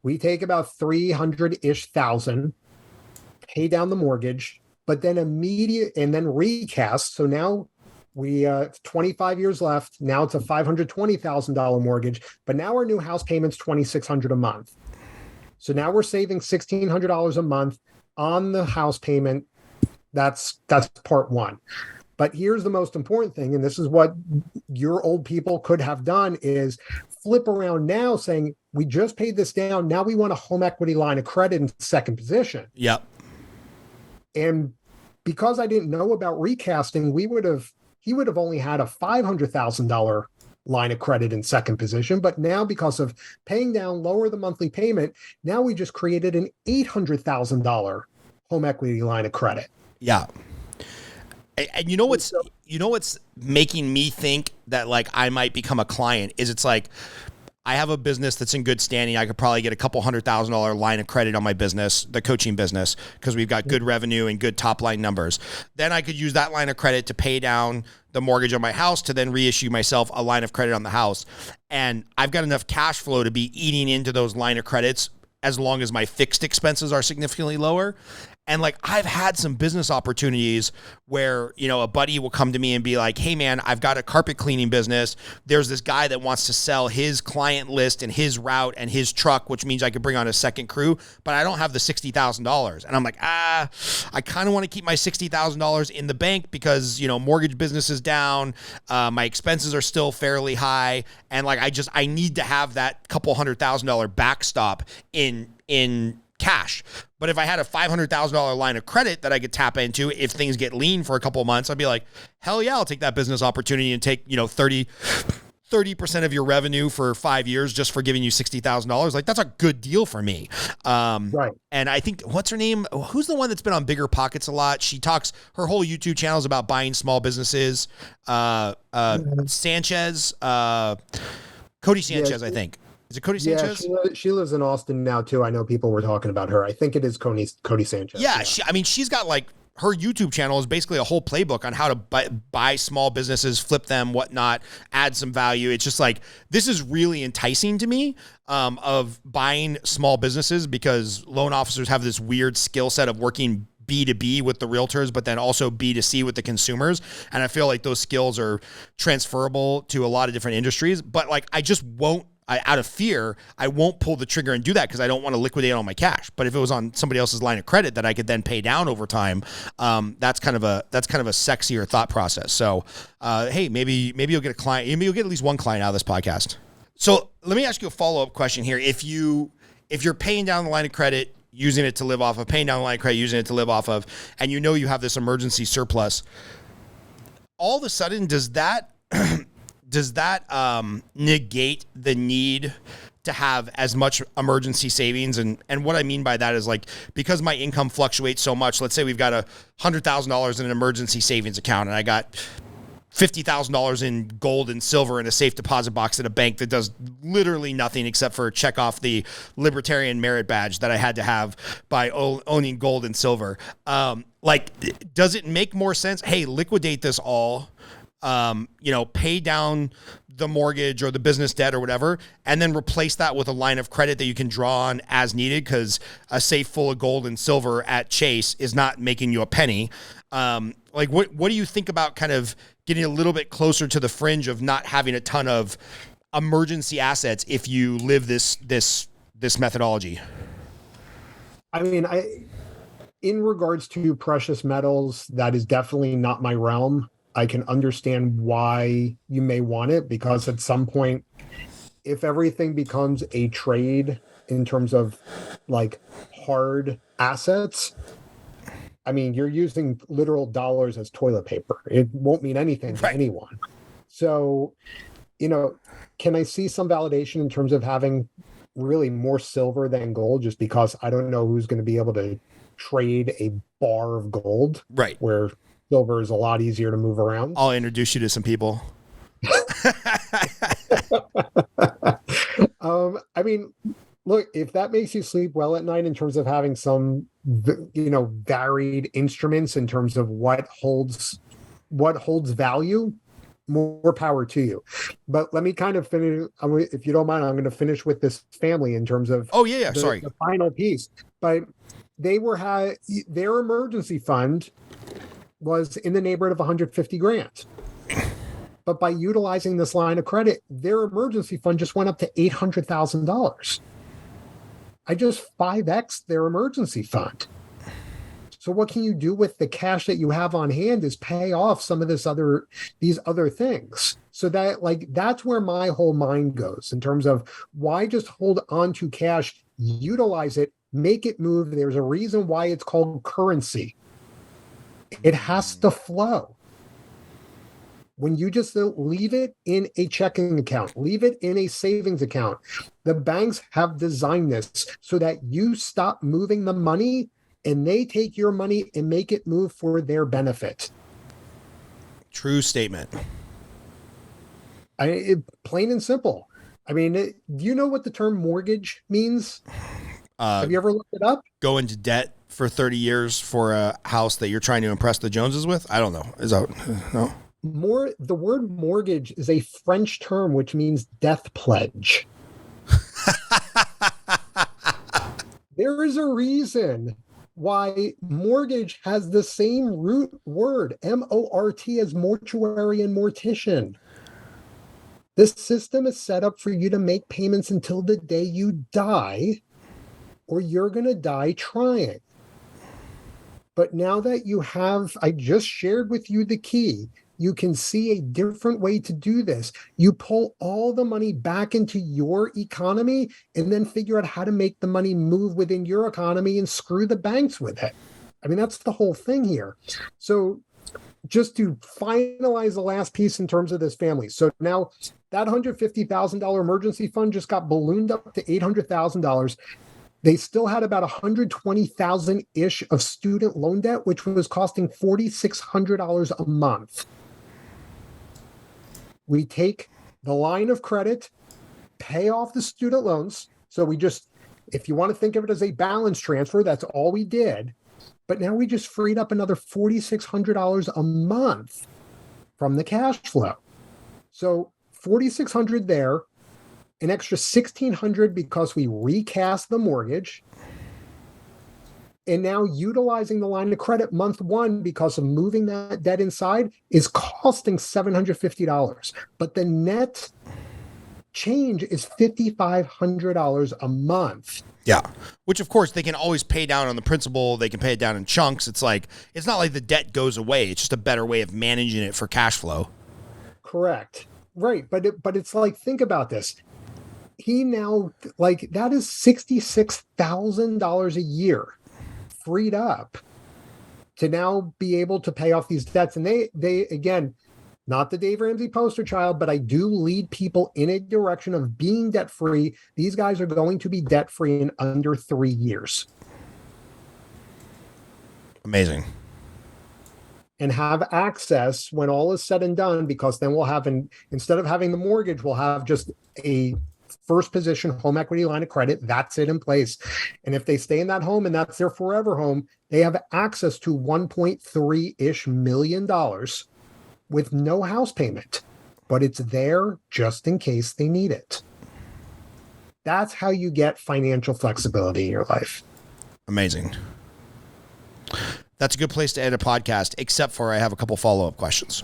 We take about $300-ish thousand, pay down the mortgage, but then and then recast. So now we 25 years left. Now it's a $520,000 mortgage, but now our new house payment's $2,600 a month. So now we're saving $1,600 a month on the house payment. That's part one. But here's the most important thing, and this is what your old people could have done, is flip around now saying, we just paid this down. Now we want a home equity line of credit in second position. Yep. And because I didn't know about recasting, he would have only had a $500,000 line of credit in second position. But now, because of paying down, lower the monthly payment, now we just created an $800,000 home equity line of credit. Yeah. And you know what's making me think that like I might become a client is it's like I have a business that's in good standing. I could probably get a couple $100,000 line of credit on my business, the coaching business, because we've got good revenue and good top line numbers. Then I could use that line of credit to pay down the mortgage on my house to then reissue myself a line of credit on the house. And I've got enough cash flow to be eating into those line of credits as long as my fixed expenses are significantly lower. And like, I've had some business opportunities where, you know, a buddy will come to me and be like, hey man, I've got a carpet cleaning business. There's this guy that wants to sell his client list and his route and his truck, which means I could bring on a second crew, but I don't have the $60,000. And I'm like, I kind of want to keep my $60,000 in the bank because, you know, mortgage business is down. My expenses are still fairly high. And like, I need to have that couple $100,000 backstop in cash. But if I had a $500,000 line of credit that I could tap into if things get lean for a couple of months, I'd be like, hell yeah, I'll take that business opportunity and take, you know, 30% of your revenue for 5 years just for giving you $60,000. Like, that's a good deal for me. Right. And I think, what's her name? Who's the one that's been on Bigger Pockets a lot? She talks, her whole YouTube channel is about buying small businesses. Sanchez, Cody Sanchez, I think. Is it Cody Sanchez? Yeah, she lives in Austin now too. I know people were talking about her. I think it is Cody Sanchez. Yeah, she's got like, her YouTube channel is basically a whole playbook on how to buy small businesses, flip them, whatnot, add some value. It's just like, this is really enticing to me of buying small businesses because loan officers have this weird skill set of working B2B with the realtors, but then also B2C with the consumers. And I feel like those skills are transferable to a lot of different industries, but like, I just won't, out of fear, I won't pull the trigger and do that because I don't want to liquidate all my cash. But if it was on somebody else's line of credit that I could then pay down over time, that's kind of a sexier thought process. So, hey, maybe you'll get a client. Maybe you'll get at least one client out of this podcast. So let me ask you a follow-up question here. If you're paying down the line of credit, using it to live off of, paying down the line of credit, using it to live off of, and you know you have this emergency surplus, all of a sudden, does that negate the need to have as much emergency savings? And what I mean by that is, like, because my income fluctuates so much, let's say we've got $100,000 in an emergency savings account and I got $50,000 in gold and silver in a safe deposit box at a bank that does literally nothing except for check off the libertarian merit badge that I had to have by owning gold and silver. Like, does it make more sense? Hey, liquidate this all, pay down the mortgage or the business debt or whatever, and then replace that with a line of credit that you can draw on as needed, because a safe full of gold and silver at Chase is not making you a penny. Like, what do you think about kind of getting a little bit closer to the fringe of not having a ton of emergency assets if you live this methodology? I mean, in regards to precious metals, that is definitely not my realm. I can understand why you may want it, because at some point, if everything becomes a trade in terms of like hard assets, I mean, you're using literal dollars as toilet paper. It won't mean anything to anyone. So, can I see some validation in terms of having really more silver than gold, just because I don't know who's going to be able to trade a bar of gold, right? Where silver is a lot easier to move around. I'll introduce you to some people. I mean, look, if that makes you sleep well at night in terms of having some, varied instruments in terms of what holds value, more power to you. But let me kind of finish, if you don't mind, I'm going to finish with this family in terms of the final piece. But their emergency fund was in the neighborhood of 150 grand. But by utilizing this line of credit, their emergency fund just went up to $800,000. I just 5X their emergency fund. So what can you do with the cash that you have on hand is pay off some of these other things. So that's where my whole mind goes in terms of why just hold on to cash, utilize it, make it move. There's a reason why it's called currency. It has to flow. When you just leave it in a checking account, leave it in a savings account, the banks have designed this so that you stop moving the money and they take your money and make it move for their benefit. True statement. Plain and simple. I mean, do you know what the term mortgage means? Have you ever looked it up? Go into debt for 30 years for a house that you're trying to impress the Joneses with? I don't know. Is that no? The word mortgage is a French term which means death pledge. There is a reason why mortgage has the same root word, M-O-R-T, as mortuary and mortician. This system is set up for you to make payments until the day you die, or you're going to die trying. But now that you have, I just shared with you the key, you can see a different way to do this. You pull all the money back into your economy and then figure out how to make the money move within your economy and screw the banks with it. I mean, that's the whole thing here. So just to finalize the last piece in terms of this family. So now that $150,000 emergency fund just got ballooned up to $800,000. They still had about $120,000-ish of student loan debt, which was costing $4,600 a month. We take the line of credit, pay off the student loans. So we just, if you want to think of it as a balance transfer, that's all we did. But now we just freed up another $4,600 a month from the cash flow. So $4,600 there, an extra $1,600 because we recast the mortgage. And now utilizing the line of credit month one because of moving that debt inside is costing $750. But the net change is $5,500 a month. Yeah. Which, of course, they can always pay down on the principal. They can pay it down in chunks. It's not like the debt goes away. It's just a better way of managing it for cash flow. Correct. Right. But it's like, think about this. He now, like, that is $66,000 a year freed up to now be able to pay off these debts. And they again, not the Dave Ramsey poster child, but I do lead people in a direction of being debt free. These guys are going to be debt free in under 3 years. Amazing. And have access when all is said and done, because then we'll have, instead of having the mortgage, we'll have just a first position home equity line of credit. That's it in place. And if they stay in that home and that's their forever home, they have access to $1.3-ish million with no house payment, but it's there just in case they need it. That's how you get financial flexibility in your life. Amazing. That's a good place to end a podcast, except for I have a couple follow-up questions.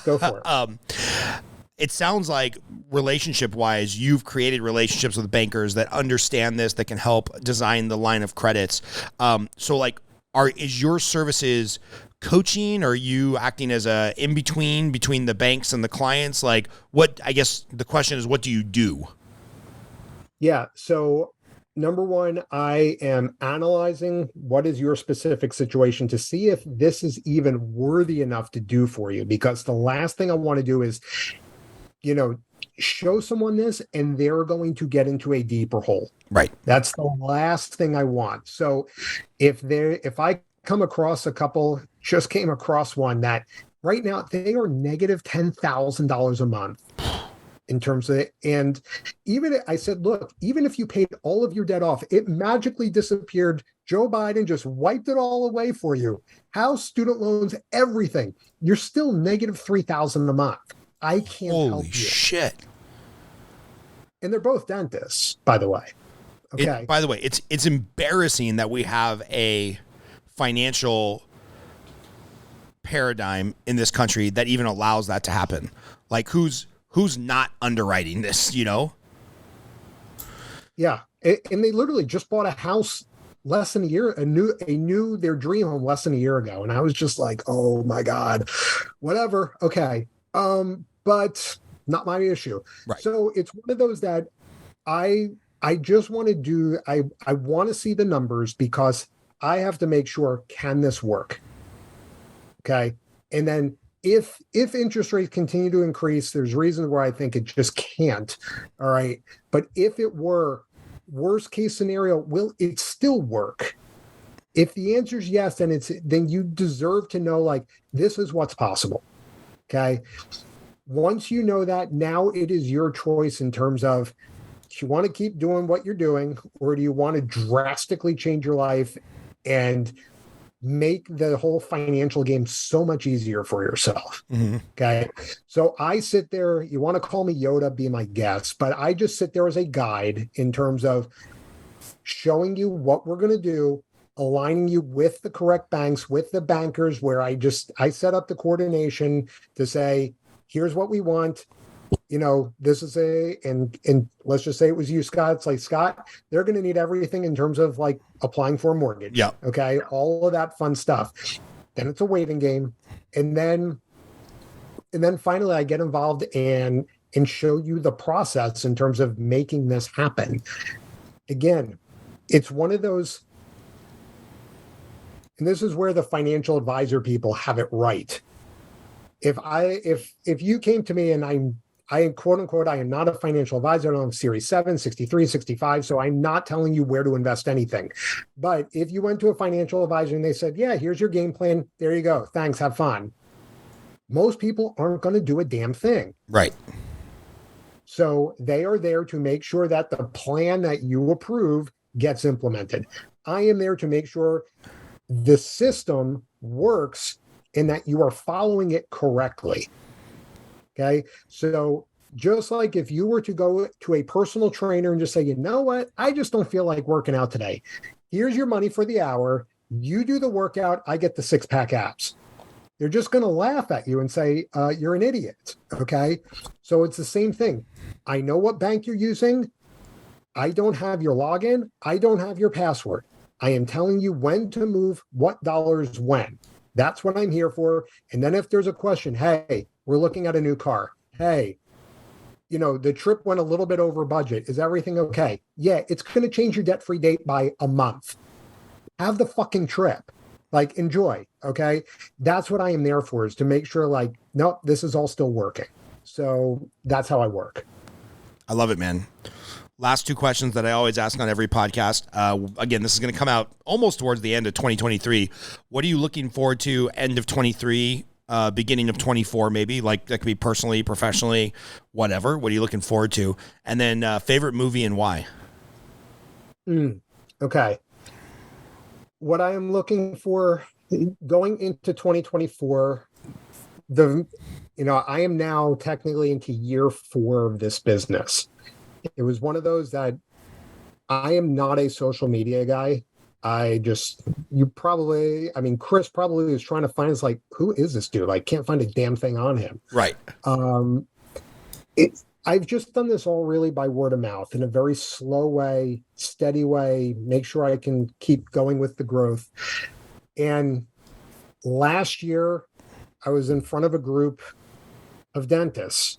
Go for it. It sounds like relationship-wise, you've created relationships with bankers that understand this, that can help design the line of credits. Is your services coaching? Or are you acting as a in-between between the banks and the clients? Like, I guess the question is, what do you do? Yeah. So number one, I am analyzing what is your specific situation to see if this is even worthy enough to do for you. Because the last thing I want to do is, show someone this and they're going to get into a deeper hole. Right. That's the last thing I want. So if I come across just came across one that right now they are negative $10,000 a month in terms of it. And I said, look, even if you paid all of your debt off, it magically disappeared. Joe Biden just wiped it all away for you. House, student loans, everything. You're still negative $3,000 a month. I can't help you. Holy shit. And they're both dentists, by the way. Okay. By the way, it's embarrassing that we have a financial paradigm in this country that even allows that to happen. Like, who's not underwriting this, Yeah. And they literally just bought a house less than a year, knew their dream home less than a year ago. And I was just like, oh my God, whatever. Okay. But not my issue. Right. So it's one of those that I just want to do, I want to see the numbers because I have to make sure, can this work? Okay. And then if interest rates continue to increase, there's reasons where I think it just can't. All right. But if it were worst case scenario, will it still work? If the answer is yes, then you deserve to know, like, this is what's possible. Okay. once you know that, now it is your choice in terms of, do you want to keep doing what you're doing, or do you want to drastically change your life and make the whole financial game so much easier for yourself? Mm-hmm. Okay. So I sit there, you want to call me Yoda, be my guest, but I just sit there as a guide in terms of showing you what we're going to do, aligning you with the correct banks, with the bankers, where I set up the coordination to say, here's what we want. This is and let's just say it was you, Scott. It's like, Scott, they're going to need everything in terms of like applying for a mortgage. Yeah. Okay. All of that fun stuff. Then it's a waiting game. And then finally I get involved and show you the process in terms of making this happen. Again, it's one of those, and this is where the financial advisor people have it right. If you came to me and I quote unquote, I am not a financial advisor. I don't have Series 7, 63, 65. So I'm not telling you where to invest anything. But if you went to a financial advisor and they said, yeah, here's your game plan. There you go. Thanks. Have fun. Most people aren't going to do a damn thing. Right. So they are there to make sure that the plan that you approve gets implemented. I am there to make sure the system works and that you are following it correctly. Okay. So just like if you were to go to a personal trainer and just say, you know what, I just don't feel like working out today. Here's your money for the hour. You do the workout. I get the 6-pack abs. They're just going to laugh at you and say, you're an idiot. Okay. So it's the same thing. I know what bank you're using. I don't have your login. I don't have your password. I am telling you when to move what dollars when. That's what I'm here for. And then if there's a question, hey, we're looking at a new car. Hey, the trip went a little bit over budget. Is everything okay? Yeah, it's going to change your debt-free date by a month. Have the fucking trip. Like, enjoy. Okay. That's what I am there for, is to make sure like, nope, this is all still working. So that's how I work. I love it, man. Last two questions that I always ask on every podcast. Again, this is going to come out almost towards the end of 2023. What are you looking forward to end of 23, beginning of 24, maybe? Like, that could be personally, professionally, whatever. What are you looking forward to? And then favorite movie and why? Okay. What I am looking for going into 2024, I am now technically into year 4 of this business. It was one of those that I am not a social media guy. Chris probably was trying to find, it's like, who is this dude? I can't find a damn thing on him. Right. I've just done this all really by word of mouth in a very slow way, steady way, make sure I can keep going with the growth. And last year I was in front of a group of dentists,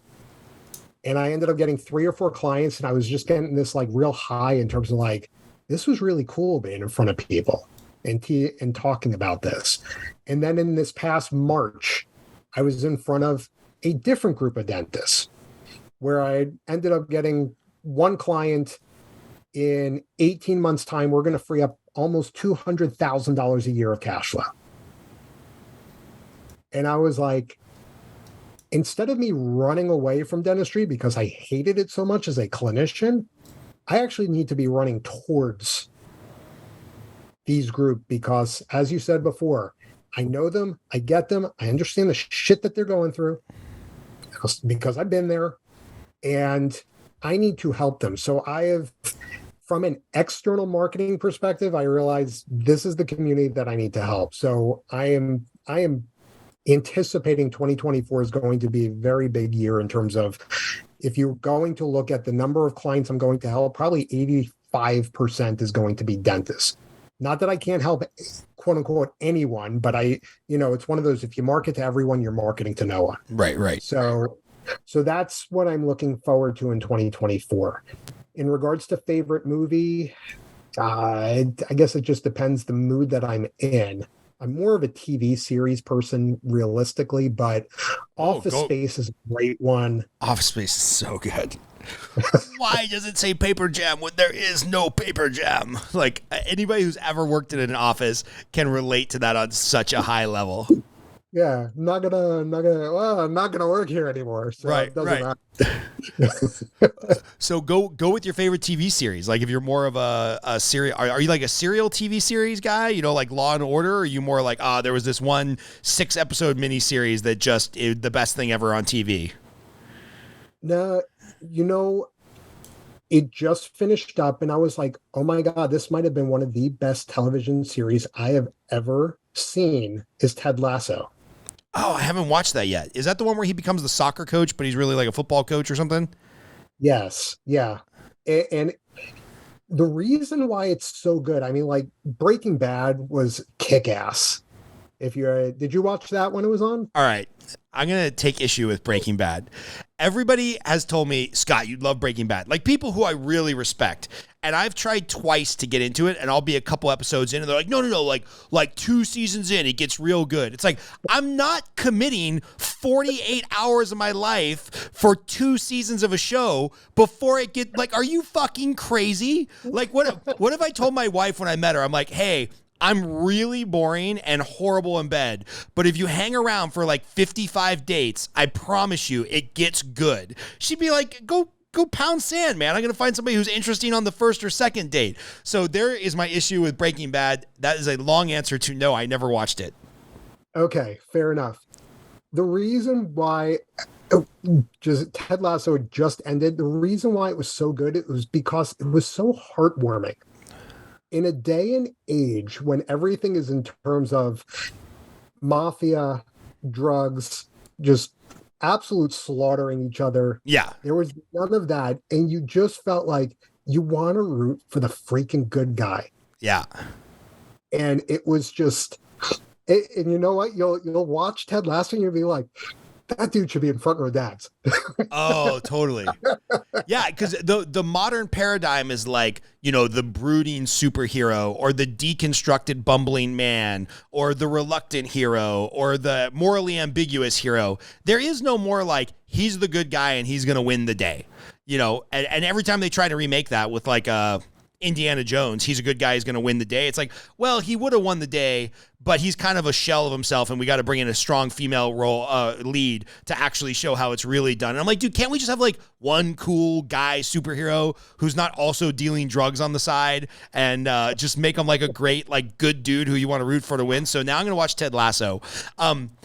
and I ended up getting 3 or 4 clients, and I was just getting this like real high in terms of like, this was really cool being in front of people and talking about this. And then in this past March, I was in front of a different group of dentists where I ended up getting one client. In 18 months' time, we're going to free up almost $200,000 a year of cash flow. And I was like, instead of me running away from dentistry because I hated it so much as a clinician, I actually need to be running towards these groups because, as you said before, I know them, I get them, I understand the shit that they're going through because I've been there, and I need to help them. So I have, from an external marketing perspective, I realize this is the community that I need to help. So I am anticipating 2024 is going to be a very big year in terms of, if you're going to look at the number of clients I'm going to help, probably 85% is going to be dentists. Not that I can't help, quote unquote, anyone, but it's one of those, if you market to everyone, you're marketing to no one. Right. So that's what I'm looking forward to in 2024. In regards to favorite movie, I guess it just depends the mood that I'm in. I'm more of a TV series person, realistically, but Office Space is a great one. Office Space is so good. Why does it say paper jam when there is no paper jam? Like, anybody who's ever worked in an office can relate to that on such a high level. Yeah, I'm not gonna work here anymore. So Right, it doesn't right. matter. So go with your favorite TV series. Like if you're more of a serial, are you like a serial TV series guy? You know, like Law and Order? Or are you more like, there was this one 6-episode miniseries that just is the best thing ever on TV? No, you know, it just finished up, and I was like, oh my God, this might have been one of the best television series I have ever seen. Is Ted Lasso? Oh, I haven't watched that yet. Is that the one where he becomes the soccer coach, but he's really like a football coach or something? Yes, yeah, and the reason why it's so good, I mean, like Breaking Bad was kick ass. If you're, did you watch that when it was on? All right. I'm going to take issue with Breaking Bad. Everybody has told me, Scott, you'd love Breaking Bad. Like people who I really respect. And I've tried twice to get into it, and I'll be a couple episodes in, and they're like, no, like 2 seasons in, it gets real good. It's like, I'm not committing 48 hours of my life for 2 seasons of a show before it get, like, are you fucking crazy? Like, what if I told my wife when I met her, I'm like, hey, I'm really boring and horrible in bed, but if you hang around for like 55 dates, I promise you it gets good. She'd be like, go pound sand, man. I'm going to find somebody who's interesting on the first or second date. So there is my issue with Breaking Bad. That is a long answer to no, I never watched it. Okay, fair enough. The reason why just Ted Lasso just ended, the reason why it was so good, it was because it was so heartwarming. In a day and age when everything is in terms of mafia, drugs, just absolute slaughtering each other. Yeah. There was none of that. And you just felt like you want to root for the freaking good guy. Yeah. And it was just, and you know what? You'll watch Ted Lasso and you'll be like, that dude should be in front row dance. Oh, totally. Yeah, because the modern paradigm is like, you know, the brooding superhero or the deconstructed bumbling man or the reluctant hero or the morally ambiguous hero. There is no more like, he's the good guy and he's going to win the day. You know, and every time they try to remake that with like Indiana Jones, he's a good guy, he's going to win the day. It's like, well, he would have won the day, but he's kind of a shell of himself, and we got to bring in a strong female role lead to actually show how it's really done. And I'm like, dude, can't we just have like one cool guy superhero who's not also dealing drugs on the side and just make him like a great, like good dude who you want to root for to win? So now I'm going to watch Ted Lasso.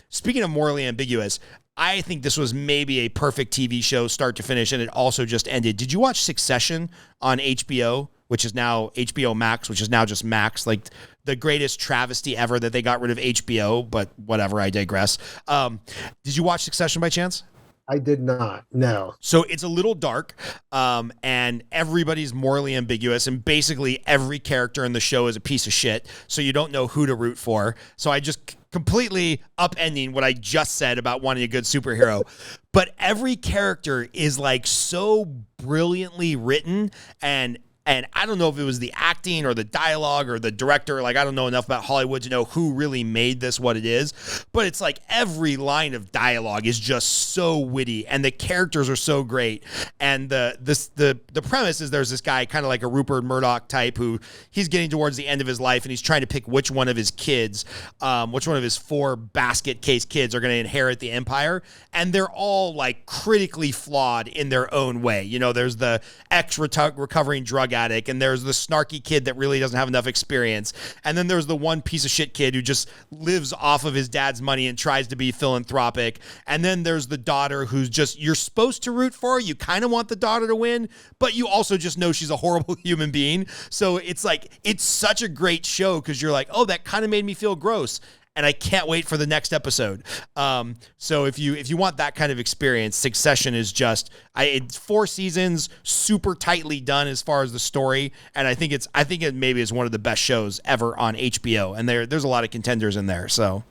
Speaking of morally ambiguous, I think this was maybe a perfect TV show start to finish, and it also just ended. Did you watch Succession on HBO? Which is now HBO Max, which is now just Max, like the greatest travesty ever that they got rid of HBO, but whatever, I digress. Did you watch Succession by chance? I did not, no. So it's a little dark, and everybody's morally ambiguous, and basically every character in the show is a piece of shit, so you don't know who to root for. So I just completely upending what I just said about wanting a good superhero. But every character is like so brilliantly written, and I don't know if it was the acting or the dialogue or the director. Like, I don't know enough about Hollywood to know who really made this what it is. But it's like every line of dialogue is just so witty, and the characters are so great. And the premise is there's this guy, kind of like a Rupert Murdoch type, who he's getting towards the end of his life, and he's trying to pick which one of his kids, which one of his 4 basket case kids are going to inherit the empire. And they're all like critically flawed in their own way. You know, there's the recovering drug addict, and there's the snarky kid that really doesn't have enough experience, and then there's the one piece of shit kid who just lives off of his dad's money and tries to be philanthropic, and then there's the daughter who's just, you're supposed to root for her, you kind of want the daughter to win, but you also just know she's a horrible human being. So it's like, it's such a great show because you're like, oh, that kind of made me feel gross, and I can't wait for the next episode. So if you want that kind of experience, Succession is just, it's 4 seasons, super tightly done as far as the story, and I think it maybe is one of the best shows ever on HBO. And there's a lot of contenders in there. So,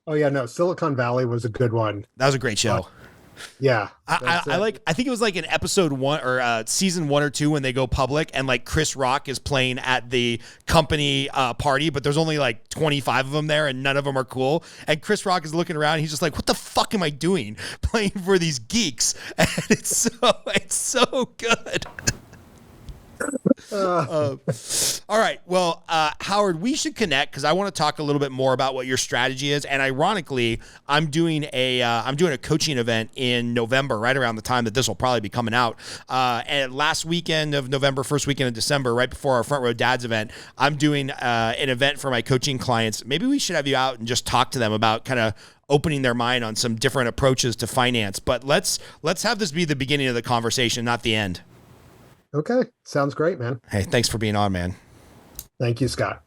oh yeah, no, Silicon Valley was a good one. that was a great show. Yeah, I think it was like in episode 1 or season 1 or 2 when they go public, and like Chris Rock is playing at the company party, but there's only like 25 of them there, and none of them are cool. And Chris Rock is looking around, and he's just like, "What the fuck am I doing playing for these geeks?" And it's so good. All right. Well, Howard, we should connect because I want to talk a little bit more about what your strategy is. And ironically, I'm doing a coaching event in November, right around the time that this will probably be coming out. And last weekend of November, first weekend of December, right before our Front Row Dads event, I'm doing an event for my coaching clients. Maybe we should have you out and just talk to them about kind of opening their mind on some different approaches to finance. But let's have this be the beginning of the conversation, not the end. Okay. Sounds great, man. Hey, thanks for being on, man. Thank you, Scott.